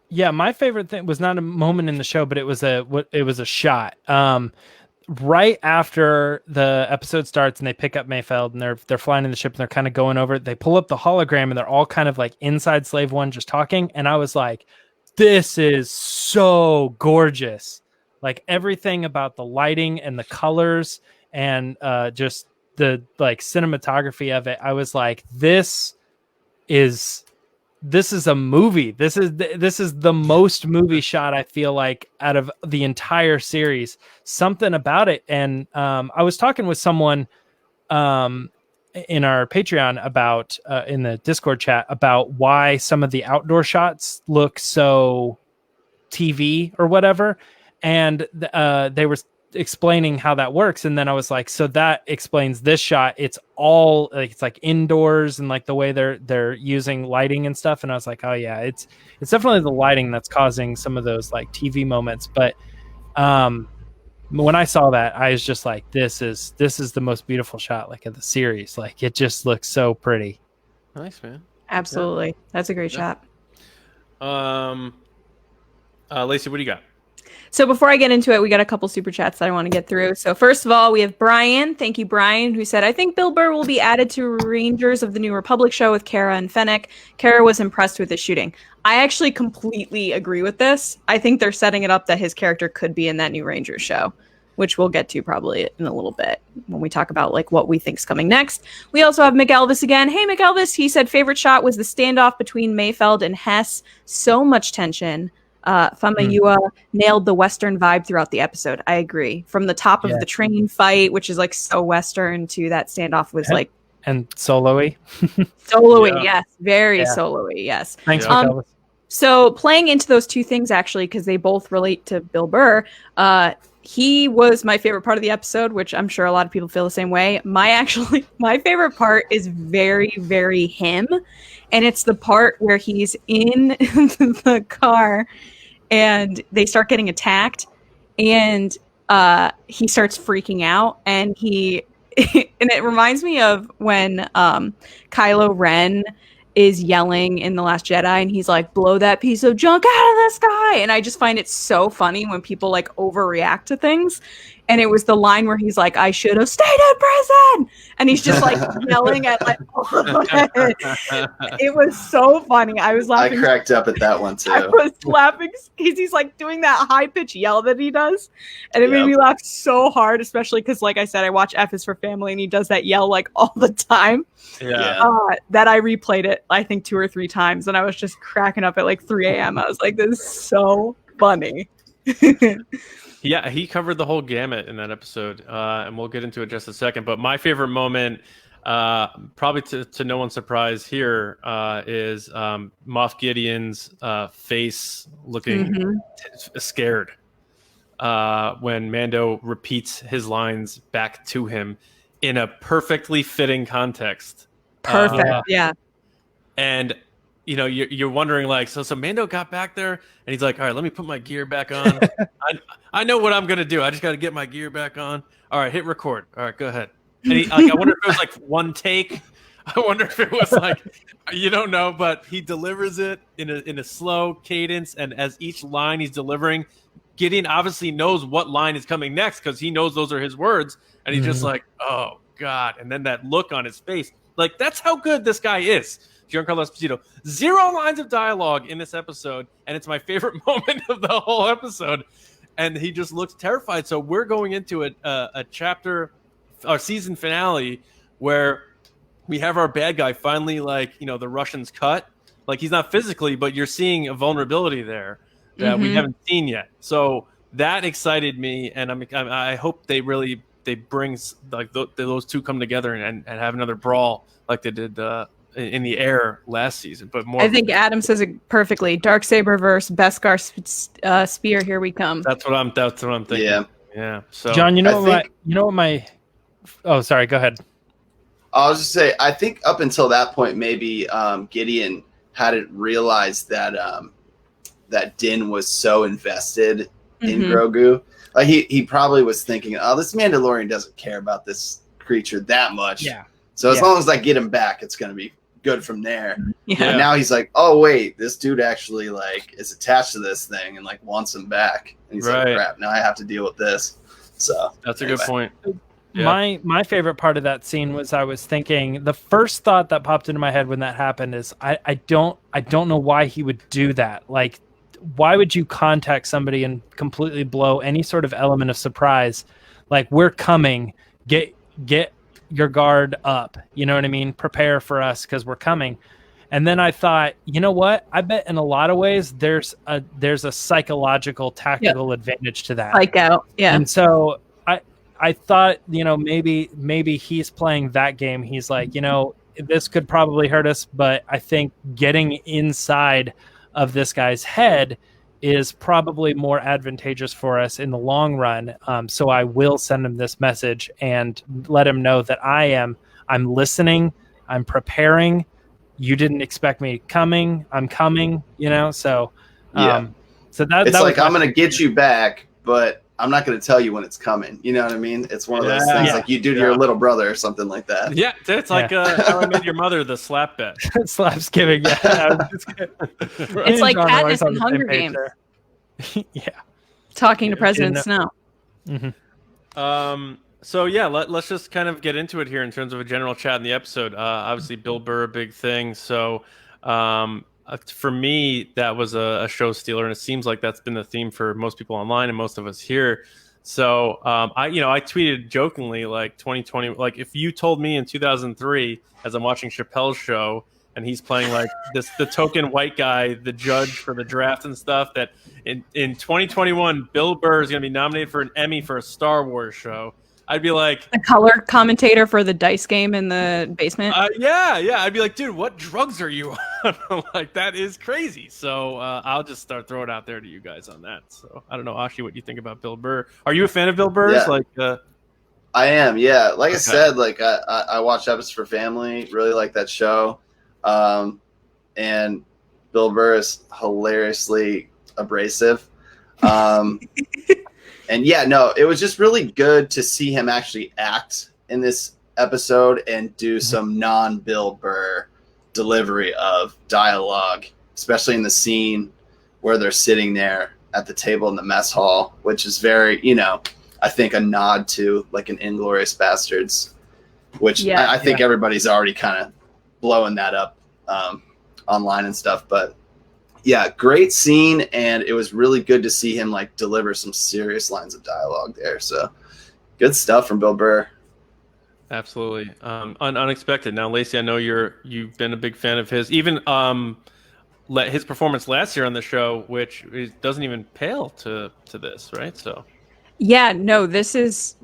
Yeah, my favorite thing was not a moment in the show, but it was a shot. Right after the episode starts and they pick up Mayfeld and they're flying in the ship and they're kind of going over it, they pull up the hologram and they're all kind of like inside Slave One just talking, and I was like, this is so gorgeous. Like everything about the lighting and the colors and just the like cinematography of it, I was like, this is a movie. This is the most movie shot I feel like out of the entire series. Something about it. And I was talking with someone in our Patreon about in the Discord chat about why some of the outdoor shots look so TV or whatever, and they were explaining how that works, and then I was like, so that explains this shot. It's all like, it's like indoors and like the way they're using lighting and stuff, and I was like, oh yeah, it's definitely the lighting that's causing some of those like TV moments. But when I saw that, I was just like, this is the most beautiful shot like of the series. Like it just looks so pretty. Nice, man. Absolutely. That's a great shot. Lacey, what do you got? So before I get into it, we got a couple super chats that I want to get through. So first of all, we have Brian. Thank you, Brian, who said, I think Bill Burr will be added to Rangers of the New Republic show with Kara and Fennec. Kara was impressed with his shooting. I actually completely agree with this. I think they're setting it up that his character could be in that new Rangers show, which we'll get to probably in a little bit when we talk about like what we think's coming next. We also have McElvis again. Hey, McElvis. He said favorite shot was the standoff between Mayfeld and Hess. So much tension. Famayua nailed the Western vibe throughout the episode. I agree. From the top of the train fight, which is like so Western, to that standoff was like and solo-y. Solo-y, yes. Very solo-y, yes. Thanks, McElvis. So playing into those two things, actually, because they both relate to Bill Burr, he was my favorite part of the episode, which I'm sure a lot of people feel the same way. My favorite part is very, very him. And it's the part where he's in the car and they start getting attacked and he starts freaking out, and and it reminds me of when Kylo Ren is yelling in The Last Jedi and he's like, blow that piece of junk out of the sky. And I just find it so funny when people like overreact to things. And it was the line where he's like, I should have stayed in prison. And he's just like yelling at like, it was so funny. I was laughing. I cracked up at that one too. I was laughing because he's like doing that high pitched yell that he does. And it made me laugh so hard, especially because like I said, I watch F is for Family and he does that yell like all the time. That I replayed it, I think 2 or 3 times. And I was just cracking up at like 3 a.m. I was like, this is so funny. Yeah, he covered the whole gamut in that episode, and we'll get into it just a second. But my favorite moment, probably to no one's surprise here, is Moff Gideon's face looking scared when Mando repeats his lines back to him in a perfectly fitting context. Perfect, yeah. And you know, you're wondering like, so Mando got back there and he's like, all right, let me put my gear back on. I know what I'm going to do. I just got to get my gear back on. All right, hit record. All right, go ahead. And I wonder if it was like one take. I wonder if it was like, you don't know, but he delivers it in a slow cadence. And as each line he's delivering, Gideon obviously knows what line is coming next because he knows those are his words. And he's just like, oh God. And then that look on his face, like that's how good this guy is. Giancarlo Esposito, 0 lines of dialogue in this episode, and it's my favorite moment of the whole episode. And he just looks terrified. So we're going into a chapter, our season finale, where we have our bad guy finally, like, you know, the Russians cut. Like he's not physically, but you're seeing a vulnerability there that we haven't seen yet. So that excited me, and I hope they bring like those two come together and have another brawl like they did in the air last season. But more, I think Adam says it perfectly. Darksaber versus Beskar spear. Here we come. That's what I'm thinking. Yeah. So John, you know what my oh, sorry, go ahead. I was just say, I think up until that point, maybe Gideon hadn't realized that that Din was so invested in Grogu. Like he probably was thinking, oh, this Mandalorian doesn't care about this creature that much. Yeah. So as long as I get him back, it's going to be good from there. Yeah. And now he's like, oh wait, this dude actually like is attached to this thing and like wants him back. And he's like, crap, now I have to deal with this. So that's a good point. Yeah. My favorite part of that scene was I was thinking, the first thought that popped into my head when that happened is I don't know why he would do that. Like, why would you contact somebody and completely blow any sort of element of surprise? Like, we're coming, get your guard up. You know what I mean? Prepare for us because we're coming. And then I thought, you know what? I bet in a lot of ways there's a psychological tactical advantage to that. Like out. Yeah. And so I thought, maybe he's playing that game. He's like, this could probably hurt us, but I think getting inside of this guy's head is probably more advantageous for us in the long run. So I will send him this message and let him know that I'm listening, I'm preparing. You didn't expect me coming. I'm coming, so so it's like, I'm going to get you back, but I'm not going to tell you when it's coming. You know what I mean? It's one of those things like you do to your little brother or something like that. Yeah, it's like how I Met Your Mother, the slap bet. Slaps giving. Yeah. It's like Katniss in Hunger Games. Yeah. Talking to President Snow. Mm-hmm. So yeah, let's just kind of get into it here in terms of a general chat in the episode. Obviously, Bill Burr, a big thing. So for me, that was a show stealer, and it seems like that's been the theme for most people online and most of us here. So I tweeted jokingly like 2020, like if you told me in 2003 as I'm watching Chappelle's show and he's playing like the token white guy, the judge for the draft and stuff, that in 2021 Bill Burr is going to be nominated for an Emmy for a Star Wars show, I'd be like, the color commentator for the dice game in the basement. Yeah. I'd be like, dude, what drugs are you on? Like, that is crazy. So I'll just start throwing it out there to you guys on that. So I don't know, Ashi, what you think about Bill Burr. Are you a fan of Bill Burr's? Yeah. I am. Yeah. Like I said, like I watch Episodes for Family. Really like that show. And Bill Burr is hilariously abrasive. And yeah, no, it was just really good to see him actually act in this episode and do some non-Bill Burr delivery of dialogue, especially in the scene where they're sitting there at the table in the mess hall, which is very, I think a nod to like an Inglourious Bastards, which I think everybody's already kind of blowing that up online and stuff. But yeah, great scene, and it was really good to see him like deliver some serious lines of dialogue there. So good stuff from Bill Burr. Absolutely. Unexpected. Now, Lacey, I know you've been a big fan of his. Even his performance last year on the show, which doesn't even pale to this, right? So yeah, no, this is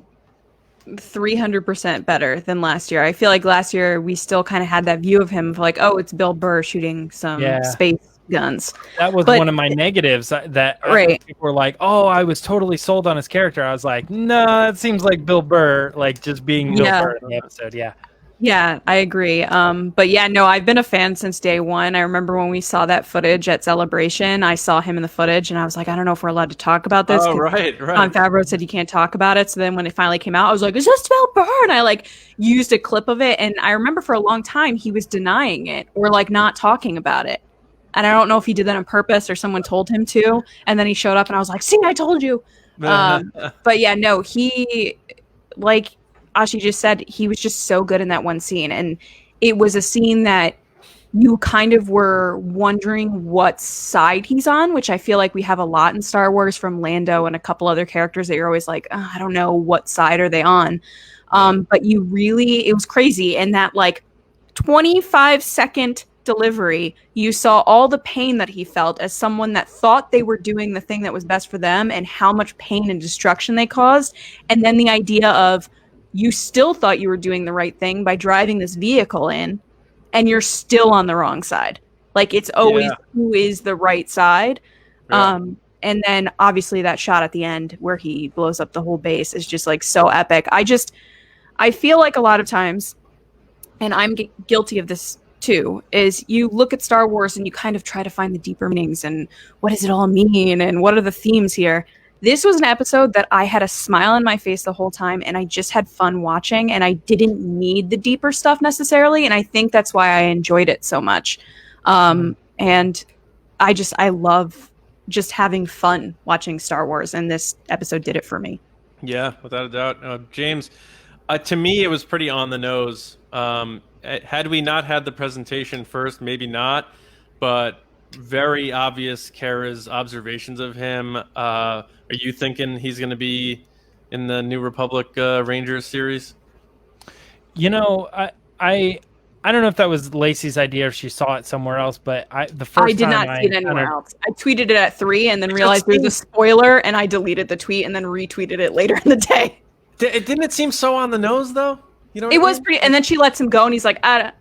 300% better than last year. I feel like last year we still kind of had that view of him of like, oh, it's Bill Burr shooting some space guns. That was one of my negatives that people were like, oh, I was totally sold on his character. I was like, no, it seems like Bill Burr, like just being Bill Burr in the episode. Yeah, I agree. But yeah, no, I've been a fan since day one. I remember when we saw that footage at Celebration, I saw him in the footage and I was like, I don't know if we're allowed to talk about this. Oh, right. Jon Favreau said you can't talk about it. So then when it finally came out, I was like, is this Bill Burr? And I like used a clip of it. And I remember for a long time, he was denying it or like not talking about it. And I don't know if he did that on purpose or someone told him to. And then he showed up and I was like, see, I told you. But yeah, no, he, like Ashi just said, he was just so good in that one scene. And it was a scene that you kind of were wondering what side he's on, which I feel like we have a lot in Star Wars from Lando and a couple other characters that you're always like, oh, I don't know what side are they on. But it was crazy. And that like 25-second delivery, you saw all the pain that he felt as someone that thought they were doing the thing that was best for them and how much pain and destruction they caused. And then the idea of you still thought you were doing the right thing by driving this vehicle in and you're still on the wrong side. Like it's always who is the right side. Yeah. And then obviously that shot at the end where he blows up the whole base is just like so epic. I feel like a lot of times, and I'm guilty of this too, is you look at Star Wars and you kind of try to find the deeper meanings and what does it all mean and what are the themes here. This was an episode that I had a smile on my face the whole time and I just had fun watching and I didn't need the deeper stuff necessarily. And I think that's why I enjoyed it so much. And I love just having fun watching Star Wars, and this episode did it for me. Yeah, without a doubt. James, to me, it was pretty on the nose. Had we not had the presentation first, maybe not, but very obvious Kara's observations of him. Are you thinking he's going to be in the New Republic Rangers series? You know, I don't know if that was Lacey's idea or she saw it somewhere else, but the first I did not see it anywhere else. I tweeted it at 3 and then realized there's a spoiler and I deleted the tweet and then retweeted it later in the day. Didn't it seem so on the nose though? You know, it was pretty. And then she lets him go and he's like, That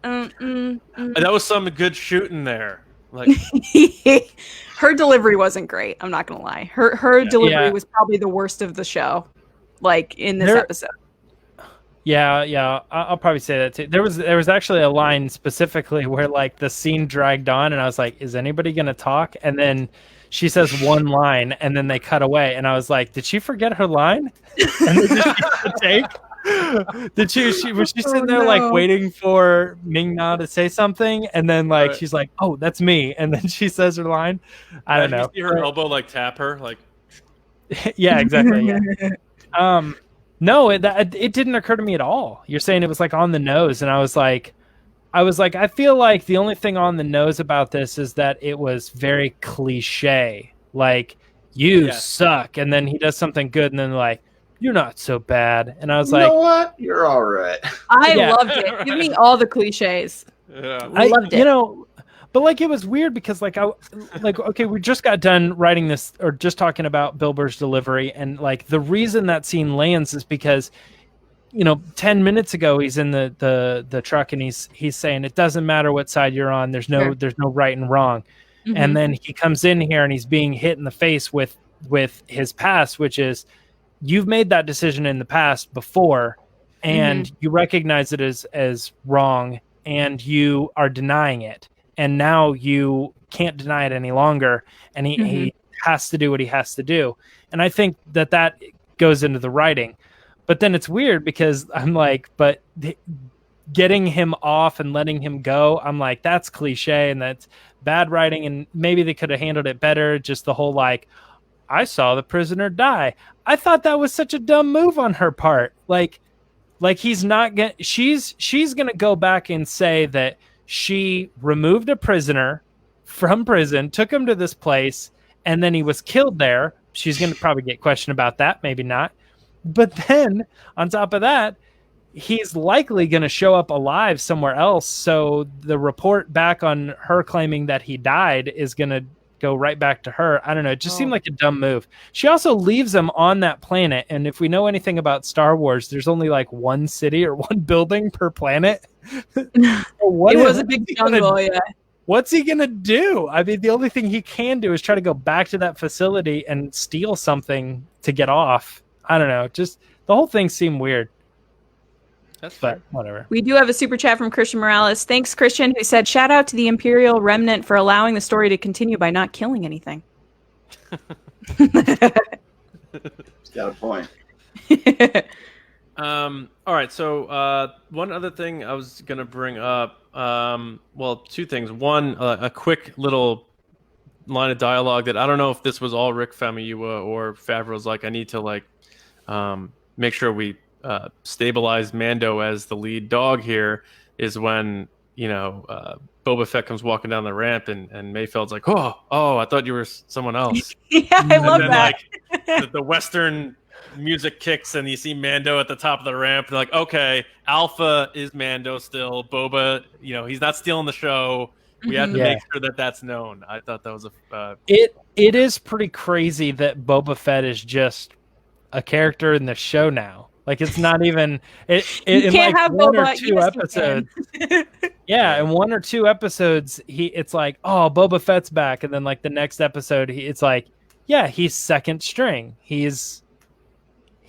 was some good shooting there. Like her delivery wasn't great. I'm not gonna lie. Her delivery was probably the worst of the show, like in this episode. Yeah, I'll probably say that too. There was actually a line specifically where like the scene dragged on, and I was like, "Is anybody gonna talk?" And then she says one line, and then they cut away, and I was like, "Did she forget her line?" And then did she take? Was she sitting there like waiting for Ming-Na to say something, and then like she's like, "Oh, that's me," and then she says her line. I don't know. You see her elbow like tap her, like. Yeah, exactly. Yeah. No, it didn't occur to me at all. You're saying it was like on the nose, and I was like, I feel like the only thing on the nose about this is that it was very cliche. Like, you suck, and then he does something good, and then like, you're not so bad. And I was like, you know what? You're all right. I loved it. Give me all the cliches. Yeah, I loved it. You know, but like it was weird because okay, we just got done writing this or just talking about Bill Burr's delivery, and like the reason that scene lands is because 10 minutes ago he's in the truck and he's saying it doesn't matter what side you're on, there's no right and wrong. Mm-hmm. And then he comes in here and he's being hit in the face with his past, which is you've made that decision in the past before and you recognize it as wrong and you are denying it. And now you can't deny it any longer. And he has to do what he has to do. And I think that goes into the writing. But then it's weird because I'm like, but getting him off and letting him go, I'm like, that's cliche and that's bad writing. And maybe they could have handled it better. Just the whole like, I saw the prisoner die. I thought that was such a dumb move on her part. Like he's not gonna. She's gonna go back and say that she removed a prisoner from prison, took him to this place, and then he was killed there. She's going to probably get questioned about that, maybe not. But then, on top of that, he's likely going to show up alive somewhere else. So the report back on her claiming that he died is going to go right back to her. I don't know. It just seemed like a dumb move. She also leaves him on that planet. And if we know anything about Star Wars, there's only like one city or one building per planet. It was a big jungle, yeah. What's he going to do? I mean, the only thing he can do is try to go back to that facility and steal something to get off. I don't know. Just the whole thing seemed weird. That's fair. But whatever. We do have a super chat from Christian Morales. Thanks, Christian, who said, shout out to the Imperial remnant for allowing the story to continue by not killing anything. Got a point. All right. So one other thing I was going to bring up, well, two things. One, a quick little line of dialogue that I don't know if this was all Rick Famuyiwa or Favreau's like, I need to like make sure we stabilize Mando as the lead dog here, is when, Boba Fett comes walking down the ramp and Mayfeld's like, oh, I thought you were someone else. Yeah, I love that. Like, the Western music kicks and you see Mando at the top of the ramp. They're like, okay, Alpha is Mando still. Boba, he's not stealing the show. We have to make sure that that's known. I thought that was It is pretty crazy that Boba Fett is just a character in the show now. Like it's not even it You in can't like have one or Boba. two Yes, you episodes. can. Yeah, in 1 or 2 episodes, it's like, oh, Boba Fett's back, and then like the next episode, it's like, yeah, he's second string. He's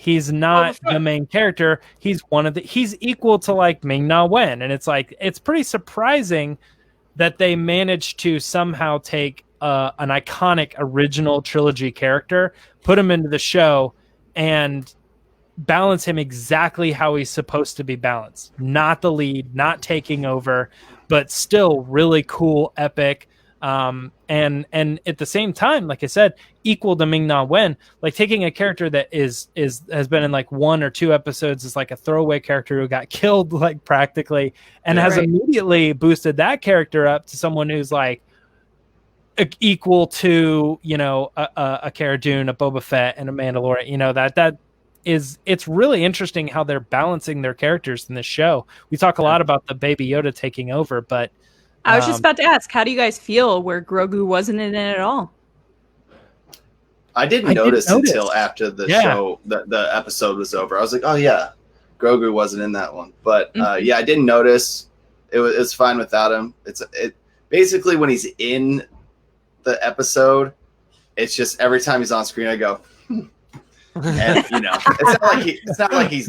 not the main character. He's he's equal to like Ming-Na Wen, and it's like it's pretty surprising that they managed to somehow take an iconic original trilogy character, put him into the show, and balance him exactly how he's supposed to be balanced. Not the lead, not taking over, but still really cool, epic. And at the same time, like I said, equal to Ming-Na Wen, like taking a character that has been in like 1 or 2 episodes as like a throwaway character who got killed like practically, and has immediately boosted that character up to someone who's like equal to, you know, a Cara Dune, a Boba Fett, and a Mandalorian. You know, it's really interesting how they're balancing their characters in this show. We talk a lot about the Baby Yoda taking over, but I was just about to ask, how do you guys feel where Grogu wasn't in it at all? I didn't notice until after the show, the episode was over. I was like, oh yeah, Grogu wasn't in that one. But yeah, I didn't notice. It's fine without him. It basically when he's in the episode, it's just every time he's on screen, I go, and you know, it's not like he's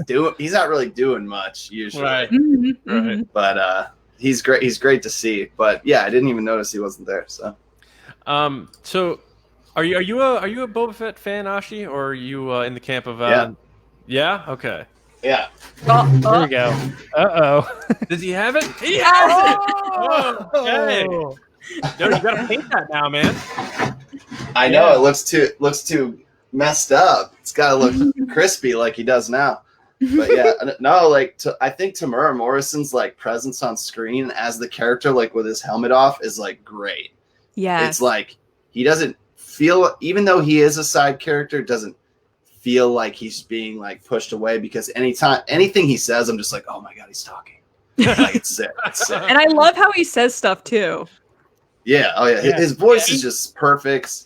not really doing much usually. Right. Mm-hmm. But he's great. He's great to see. But yeah, I didn't even notice he wasn't there. So, so are you a Boba Fett fan, Ashi, or are you in the camp of yeah? Okay. Yeah. Here we go. Does he have it? He has it. Oh, okay. Dude, you gotta paint that now, man. I know it looks too messed up. It's got to look crispy like he does now. But yeah, no, like I think Tamura Morrison's like presence on screen as the character, like with his helmet off, is like great. Yeah, it's like he doesn't feel, even though he is a side character, doesn't feel like he's being like pushed away, because anything he says, I'm just like, oh my god, he's talking. Like it's sick. And I love how he says stuff too. Yeah. Oh yeah. His voice is just perfect.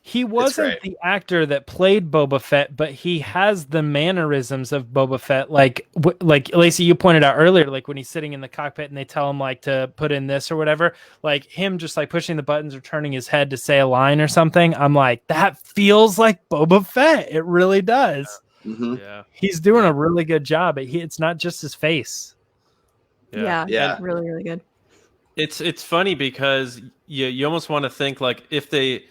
He wasn't the actor that played Boba Fett, but he has the mannerisms of Boba Fett. Like Lacey, you pointed out earlier, like when he's sitting in the cockpit and they tell him like to put in this or whatever, like him just like pushing the buttons or turning his head to say a line or something. I'm like, that feels like Boba Fett. It really does. Mm-hmm. Yeah. He's doing a really good job. It's not just his face. Yeah. Really, really good. It's funny because you almost want to think like if they,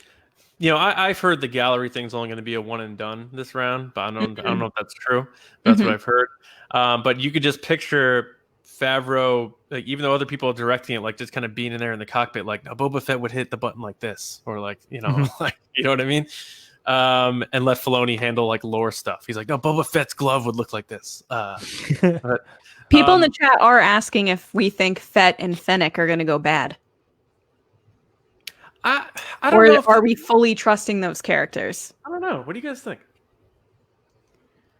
you know, I've heard the gallery thing's only going to be a one and done this round, but I don't know if that's true. That's what I've heard. But you could just picture Favreau, like even though other people are directing it, like just kind of being in there in the cockpit, like now Boba Fett would hit the button like this, or like, you know, like, you know what I mean? And let Filoni handle like lore stuff. He's like, no, Boba Fett's glove would look like this. But, people in the chat are asking if we think Fett and Fennec are going to go bad. I don't know. Are we fully trusting those characters? I don't know. What do you guys think?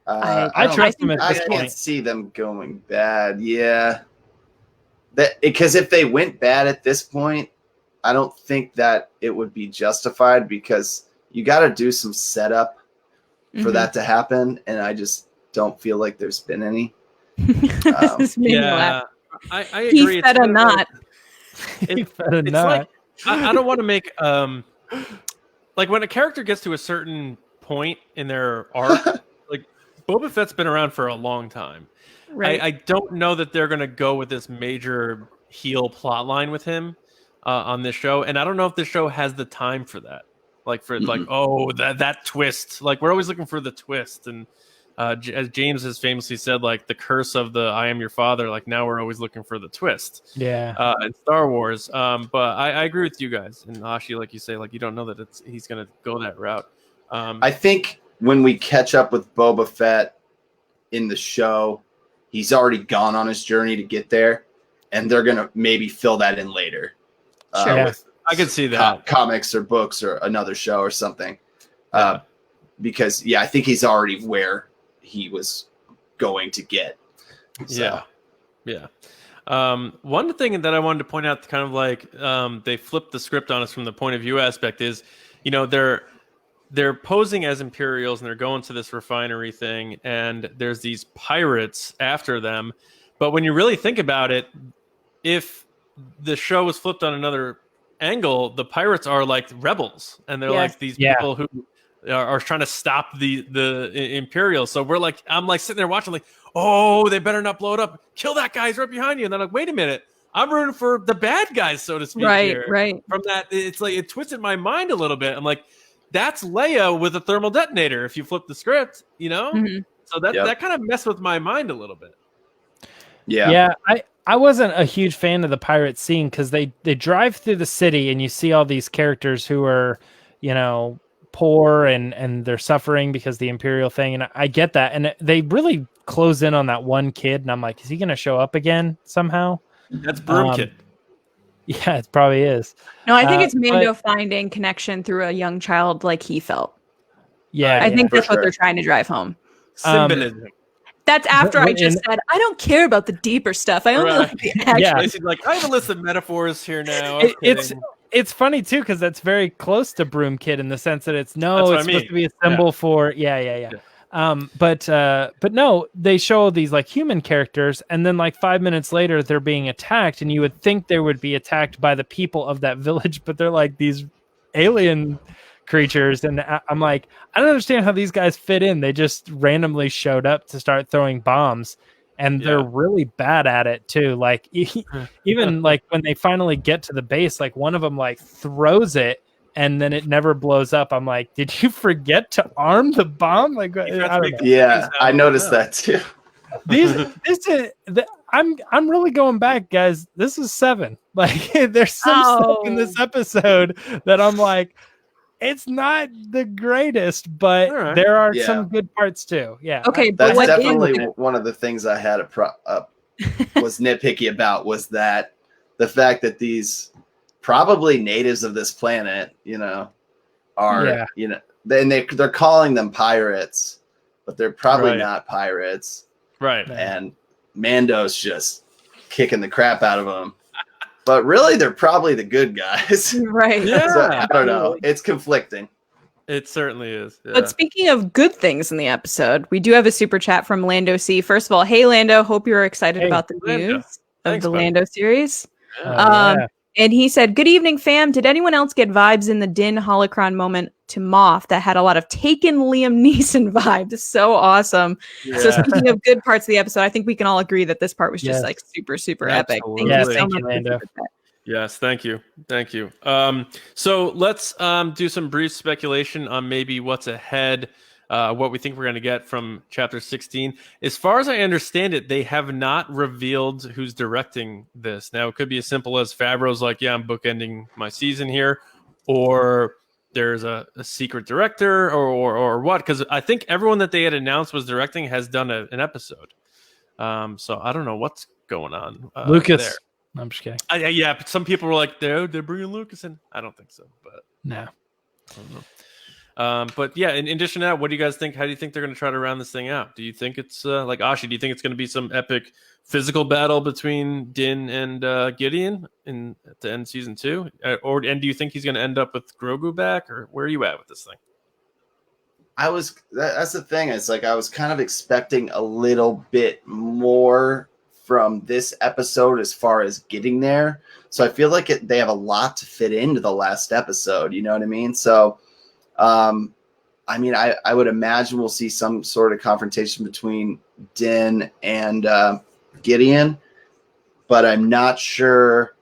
I trust them at this I point. can't see them going bad. Yeah. Because if they went bad at this point, I don't think that it would be justified, because you got to do some setup for that to happen. And I just don't feel like there's been any. Yeah, I agree. He said a not. It's like, I don't want to make like when a character gets to a certain point in their arc, like Boba Fett's been around for a long time. Right. I don't know that they're going to go with this major heel plot line with him on this show, and I don't know if this show has the time for that. Like for like, oh, that twist. Like we're always looking for the twist, and as James has famously said, like the curse of the "I am your father." Like now we're always looking for the twist. Yeah. In Star Wars, but I agree with you guys, and Ashi, like you say, like you don't know that he's gonna go that route. I think when we catch up with Boba Fett in the show, he's already gone on his journey to get there, and they're gonna maybe fill that in later. With I can see that comics or books or another show or something. Because I think he's already where he was going to get. So. Yeah. One thing that I wanted to point out, kind of like they flipped the script on us from the point of view aspect, is, you know, they're posing as Imperials and they're going to this refinery thing, and there's these pirates after them. But when you really think about it, if the show was flipped on another angle, the pirates are like rebels, and they're like these people who are trying to stop the Imperials. So I'm like sitting there watching, like, oh, they better not blow it up. Kill that guy, he's right behind you. And then like, wait a minute, I'm rooting for the bad guys, so to speak. Right, here. right. From that, it's like it twisted my mind a little bit. I'm like, that's Leia with a thermal detonator. If you flip the script, Mm-hmm. So that kind of messed with my mind a little bit. Yeah. I wasn't a huge fan of the pirate scene because they drive through the city and you see all these characters who are, poor and they're suffering because the Imperial thing. And I get that. And they really close in on that one kid. And I'm like, is he going to show up again somehow? That's Broom Kid. Yeah, it probably is. No, I think it's Mando finding connection through a young child like he felt. Yeah. I think that's what they're trying to drive home. Symbolism. That's after I just said, I don't care about the deeper stuff. I only like the action. Yeah. Basically, like, I have a list of metaphors here now. It's funny too because that's very close to Broom Kid in the sense that it's supposed to be a symbol for but no, they show these like human characters, and then like 5 minutes later they're being attacked, and you would think they would be attacked by the people of that village, but they're like these alien creatures, and I'm like, I don't understand how these guys fit in. They just randomly showed up to start throwing bombs. And they're really bad at it too. Like even like when they finally get to the base, like one of them like throws it and then it never blows up. I'm like, did you forget to arm the bomb? Like, I don't know. Yeah, I noticed that too. I'm really going back, guys. This is 7. Like, there's some stuff in this episode that I'm like, it's not the greatest, but there are some good parts too. Yeah. Okay, that's definitely one of the things I had was nitpicky about, was that the fact that these probably natives of this planet, are then they're calling them pirates, but they're probably not pirates, right? And Mando's just kicking the crap out of them. But really, they're probably the good guys. Right. Yeah. So, I don't know. It's conflicting. It certainly is. Yeah. But speaking of good things in the episode, we do have a super chat from Lando C. First of all, hey, Lando. Hope you're excited about the news of the Lando series. And he said, good evening, fam. Did anyone else get vibes in the Din holocron moment to Moff that had a lot of Taken Liam Neeson vibes? So awesome. Yeah. So speaking of good parts of the episode, I think we can all agree that this part was just like super, super epic. Thank you so much, Lando. Yes, thank you. Thank you. So let's do some brief speculation on maybe what's ahead, what we think we're going to get from Chapter 16. As far as I understand it, they have not revealed who's directing this. Now, it could be as simple as Favreau's like, yeah, I'm bookending my season here, or there's a secret director or what, because I think everyone that they had announced was directing has done an episode. So I don't know what's going on. Lucas. There. I'm just kidding. Yeah, but some people were like, they're bringing Lucas in. I don't think so, but no. I don't know. But yeah, in addition to that, what do you guys think? How do you think they're going to try to round this thing out? Do you think it's like Ashi? Do you think it's going to be some epic physical battle between Din and Gideon at the end of season 2, and do you think he's going to end up with Grogu back, or where are you at with this thing? That's the thing. It's like I was kind of expecting a little bit more from this episode as far as getting there. So I feel like they have a lot to fit into the last episode. You know what I mean? So. I mean, I would imagine we'll see some sort of confrontation between Din and Gideon, but I'm not sure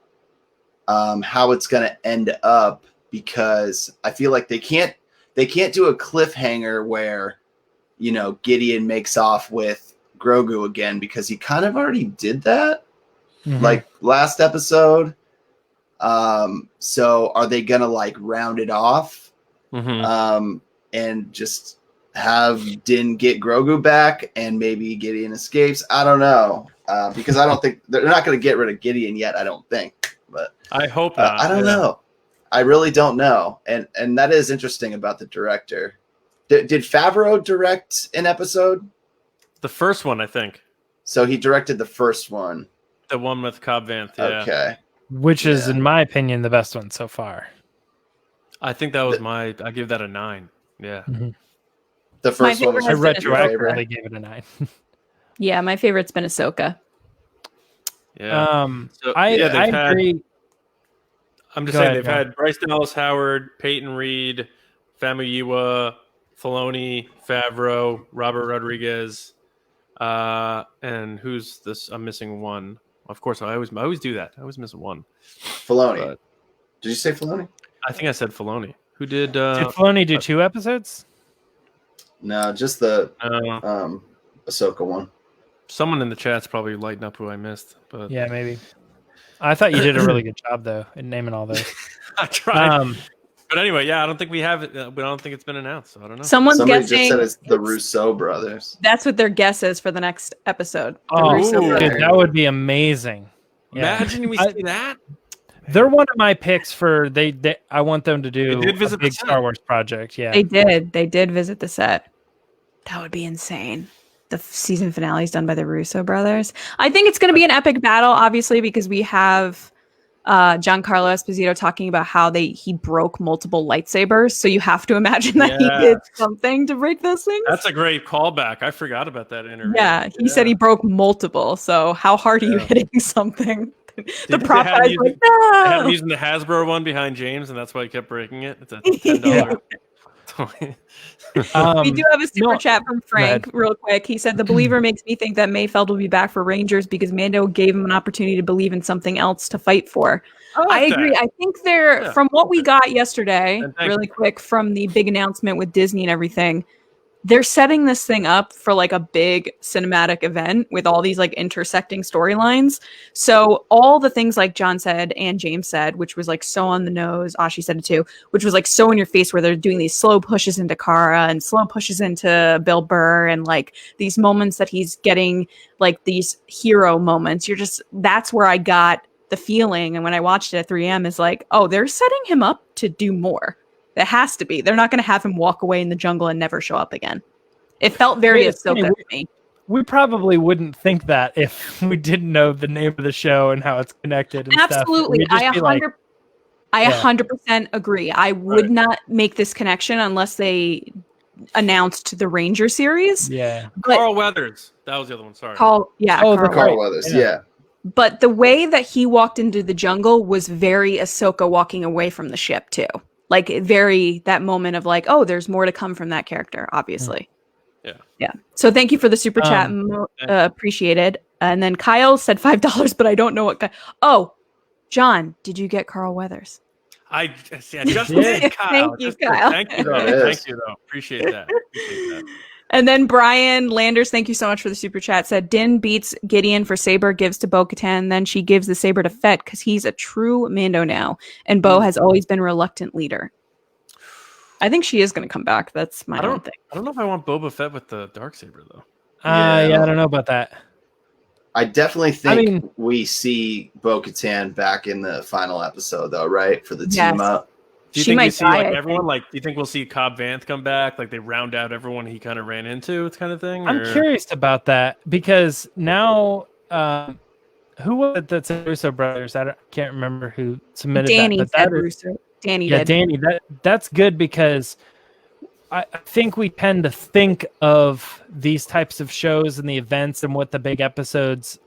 how it's going to end up, because I feel like they can't do a cliffhanger where, Gideon makes off with Grogu again, because he kind of already did that like last episode. So are they going to like round it off? And just have Din get Grogu back and maybe Gideon escapes? I don't know, because I don't think they're not going to get rid of Gideon yet. I don't think, but I hope not. I don't know. I really don't know, and that is interesting about the director. Did Favreau direct an episode? The first one, I think. So he directed the first one. The one with Cobb Vanth. Yeah. Okay. Which is, in my opinion, the best one so far. I think that was I give that a 9. Yeah. The first one was favorite I has been retroactively gave it a 9. Yeah, my favorite's been Ahsoka. Yeah. I they've agree. I'm just Go saying ahead, they've John. had Bryce Dallas Howard, Peyton Reed, Famuyiwa, Filoni, Favreau, Robert Rodriguez, and who's this? I'm missing one. Of course, I always do that. I always miss one. Filoni. But Did you say Filoni? I think I said Filoni. Who did? Did Filoni do 2 episodes? No, just the Ahsoka one. Someone in the chat's probably lighting up who I missed. But Yeah, maybe. I thought you did a really good job though in naming all those. I tried. But anyway, yeah, I don't think we have it. But I don't think it's been announced. So I don't know. Someone's Somebody guessing just said it's the Rousseau brothers. that's what their guess is for the next episode. The Oh, Russo dude, brothers. that would be amazing. Yeah. Imagine we see that. They're one of my picks for they I want them to do They did visit a big the set. Star Wars project. Yeah. They did visit the set. That would be insane. The season finale is done by the Russo brothers. I think it's going to be an epic battle, obviously, because we have Giancarlo Esposito talking about how he broke multiple lightsabers. So you have to imagine that he did something to break those things. That's a great callback. I forgot about that interview. Yeah, he said he broke multiple. So how hard are you hitting something? The prop they had guy's him like, They had him no. using the Hasbro one behind James, and that's why he kept breaking it. It's a $10 toy. We do have a super no, chat from Frank, real quick. He said, "The believer makes me think that Mayfeld will be back for Rangers because Mando gave him an opportunity to believe in something else to fight for." I agree. I think from what we got yesterday, really quick, from the big announcement with Disney and everything, they're setting this thing up for like a big cinematic event with all these like intersecting storylines. So all the things like John said and James said, which was like so on the nose, Ashi said it too, which was like so in your face, where they're doing these slow pushes into Kara and slow pushes into Bill Burr and like these moments that he's getting like these hero moments. That's where I got the feeling. And when I watched it at 3 a.m. is like, oh, they're setting him up to do more. It has to be. They're not going to have him walk away in the jungle and never show up again. It felt very Ahsoka to me. We probably wouldn't think that if we didn't know the name of the show and how it's connected. And Absolutely. Stuff. I 100% agree. I would not make this connection unless they announced the Ranger series. Yeah. But Carl Weathers. That was the other one. Sorry. Carl Carl Weathers. Yeah. But the way that he walked into the jungle was very Ahsoka walking away from the ship too. Like that moment of like, oh, there's more to come from that character, obviously. Yeah. So thank you for the super chat. Appreciated. And then Kyle said $5, but I don't know what. Oh, John, did you get Carl Weathers? I just did, Kyle. Thank you, Kyle. Thank you, though. Thank you, though. Appreciate that. And then Brian Landers, thank you so much for the super chat, said Din beats Gideon for saber, gives to Bo-Katan, then she gives the saber to Fett because he's a true Mando now, and Bo has always been a reluctant leader. I think she is going to come back. That's my own thing. I don't know if I want Boba Fett with the Darksaber, though. I don't know about that. I definitely think we see Bo-Katan back in the final episode, though, right? For the team up. Do you think we see everyone? Like, do you think we'll see Cobb Vanth come back? Like they round out everyone he kind of ran into, kind of thing? I'm curious about that because now, who was it that said Russo brothers? I can't remember who submitted Danny that. said Russo. Danny did. Danny. That's good because I think we tend to think of these types of shows and the events and what the big episodes.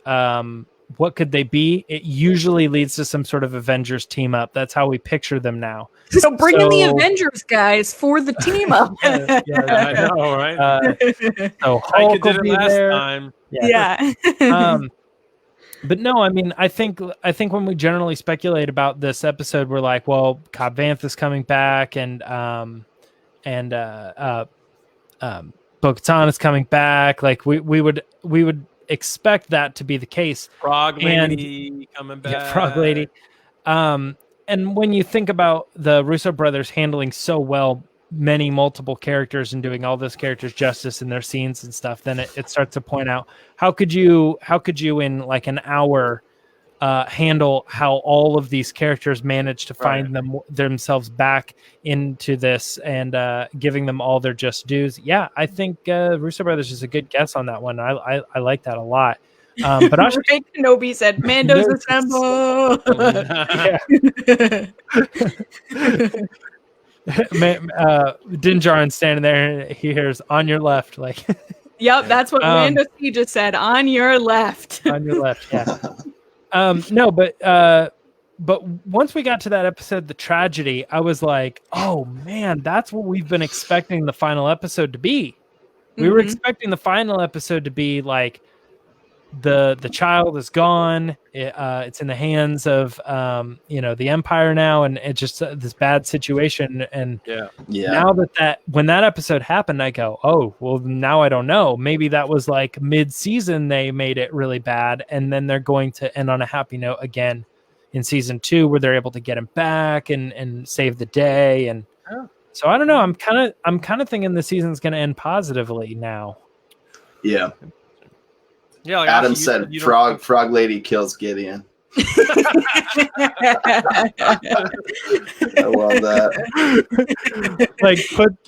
What could they be? It usually leads to some sort of Avengers team up. That's how we picture them now. So bring in the Avengers guys for the team up. I know, right? So Hulk will be there. Time. Yeah. But no, I mean, I think when we generally speculate about this episode, we're like, well, Cobb Vanth is coming back, and Bo-Katan is coming back. Like we would expect that to be the case. Frog Lady coming back. Yeah, Frog Lady. And when you think about the Russo brothers handling so well multiple characters and doing all those characters justice in their scenes and stuff, then it starts to point out how could you in like an hour handle how all of these characters manage to find themselves back into this and giving them all their just dues. Yeah, I think Russo brothers is a good guess on that one. I like that a lot. But Ray Kenobi said, "Mando's assemble." Din Djarin standing there, and he hears "on your left," like. Yep, that's what Mando C just said. On your left. On your left, yeah. No, but once we got to that episode, the tragedy, I was like, oh man, that's what we've been expecting the final episode to be. We were expecting the final episode to be like the child is gone. It's in the hands of the Empire now, and it's just this bad situation. And now when that episode happened, I go, oh well, now I don't know. Maybe that was like mid-season they made it really bad, and then they're going to end on a happy note again in season 2, where they're able to get him back and save the day. And so I don't know. I'm kind of thinking the season's going to end positively now. Yeah. Yeah, like Adam said, "Frog Lady kills Gideon." I love that. Like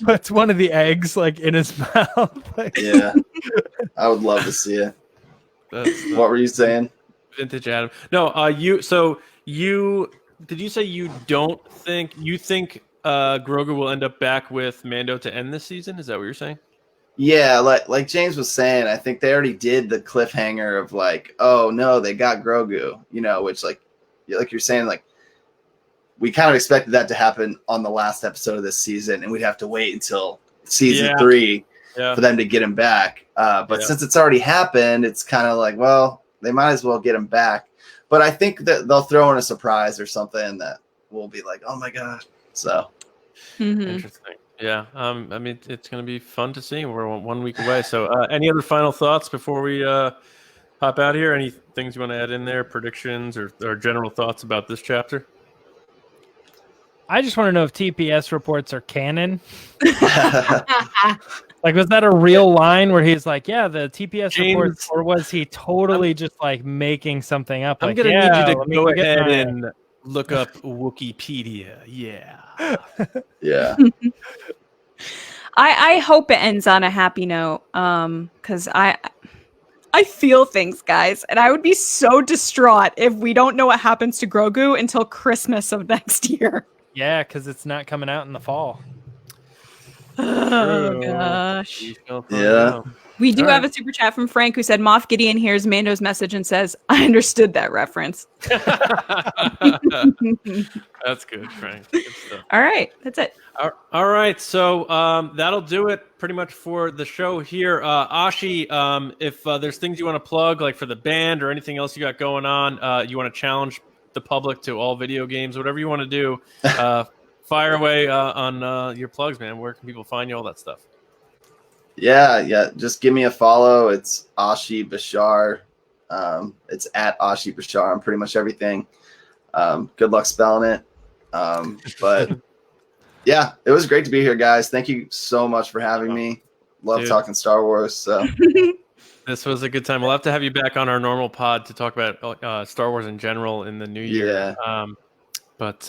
puts one of the eggs like in his mouth. Yeah, I would love to see it. What were you saying? Vintage Adam. No, did you say you think Grogu will end up back with Mando to end this season? Is that what you're saying? Yeah, like James was saying, I think they already did the cliffhanger of like, oh no, they got Grogu, which like you're saying, like we kind of expected that to happen on the last episode of this season, and we'd have to wait until season 3 for them to get him back. But since it's already happened, it's kind of like, well, they might as well get him back. But I think that they'll throw in a surprise or something that will be like, oh my god. So interesting. Yeah, I mean, it's going to be fun to see. We're 1 week away. So any other final thoughts before we hop out here? Any things you want to add in there, predictions or general thoughts about this chapter? I just want to know if TPS reports are canon. Like, was that a real line where he's like, yeah, the TPS reports, or was he totally just like making something up? I'm going to need you to go ahead and look up Wikipedia. Yeah. Yeah. I hope it ends on a happy note. Because I feel things, guys, and I would be so distraught if we don't know what happens to Grogu until Christmas of next year. Yeah, because it's not coming out in the fall. Oh gosh. Yeah. We do have a super chat from Frank who said Moff Gideon hears Mando's message and says, I understood that reference. That's good, Frank. Good stuff. All right. That's it. All right. So that'll do it pretty much for the show here. Ashi, if there's things you want to plug, like for the band or anything else you got going on, you want to challenge the public to all video games, whatever you want to do, fire away on your plugs, man. Where can people find you, all that stuff? Yeah. Just give me a follow. It's Ashi Bashar. It's at Ashi Bashar on pretty much everything. Good luck spelling it. But yeah, it was great to be here, guys. Thank you so much for having me. Love talking Star Wars. So this was a good time. We'll have to have you back on our normal pod to talk about Star Wars in general in the new year. Yeah. But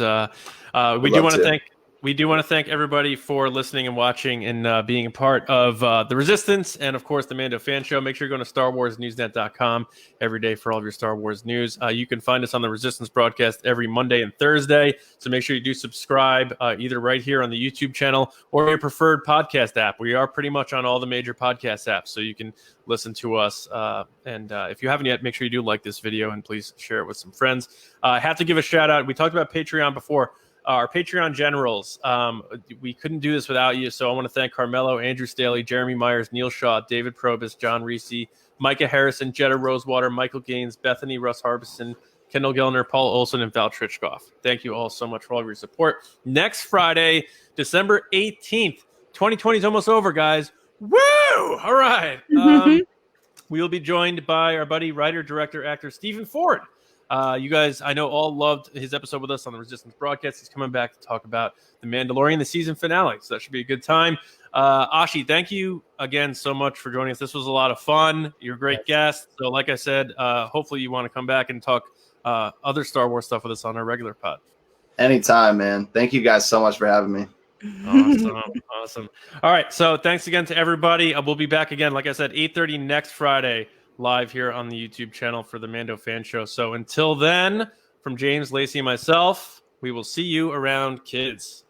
we do want to thank everybody for listening and watching and being a part of the Resistance and, of course, the Mando Fan Show. Make sure you're going to StarWarsNewsNet.com every day for all of your Star Wars news. You can find us on the Resistance broadcast every Monday and Thursday, so make sure you do subscribe either right here on the YouTube channel or your preferred podcast app. We are pretty much on all the major podcast apps, so you can listen to us. And if you haven't yet, make sure you do like this video and please share it with some friends. I have to give a shout out. We talked about Patreon before. Our Patreon generals, we couldn't do this without you, so I want to thank Carmelo, Andrew Staley, Jeremy Myers, Neil Shaw, David Probus, John Reese, Micah Harrison, Jetta Rosewater, Michael Gaines, Bethany, Russ Harbison, Kendall Gellner, Paul Olson, and Val Trichkoff. Thank you all so much for all of your support. Next Friday, December 18th, 2020 is almost over, guys. Woo! All right. We will be joined by our buddy, writer, director, actor, Stephen Ford. You guys, I know, all loved his episode with us on the Resistance broadcast. He's coming back to talk about the Mandalorian, the season finale. So that should be a good time. Ashi, thank you again so much for joining us. This was a lot of fun. You're a great guest. So like I said, hopefully you want to come back and talk other Star Wars stuff with us on our regular pod. Anytime, man. Thank you guys so much for having me. Awesome. All right. So thanks again to everybody. We'll be back again, like I said, 8:30 next Friday. Live here on the YouTube channel for the Mando Fan Show. So until then, from James, Lacey, and myself, we will see you around, kids.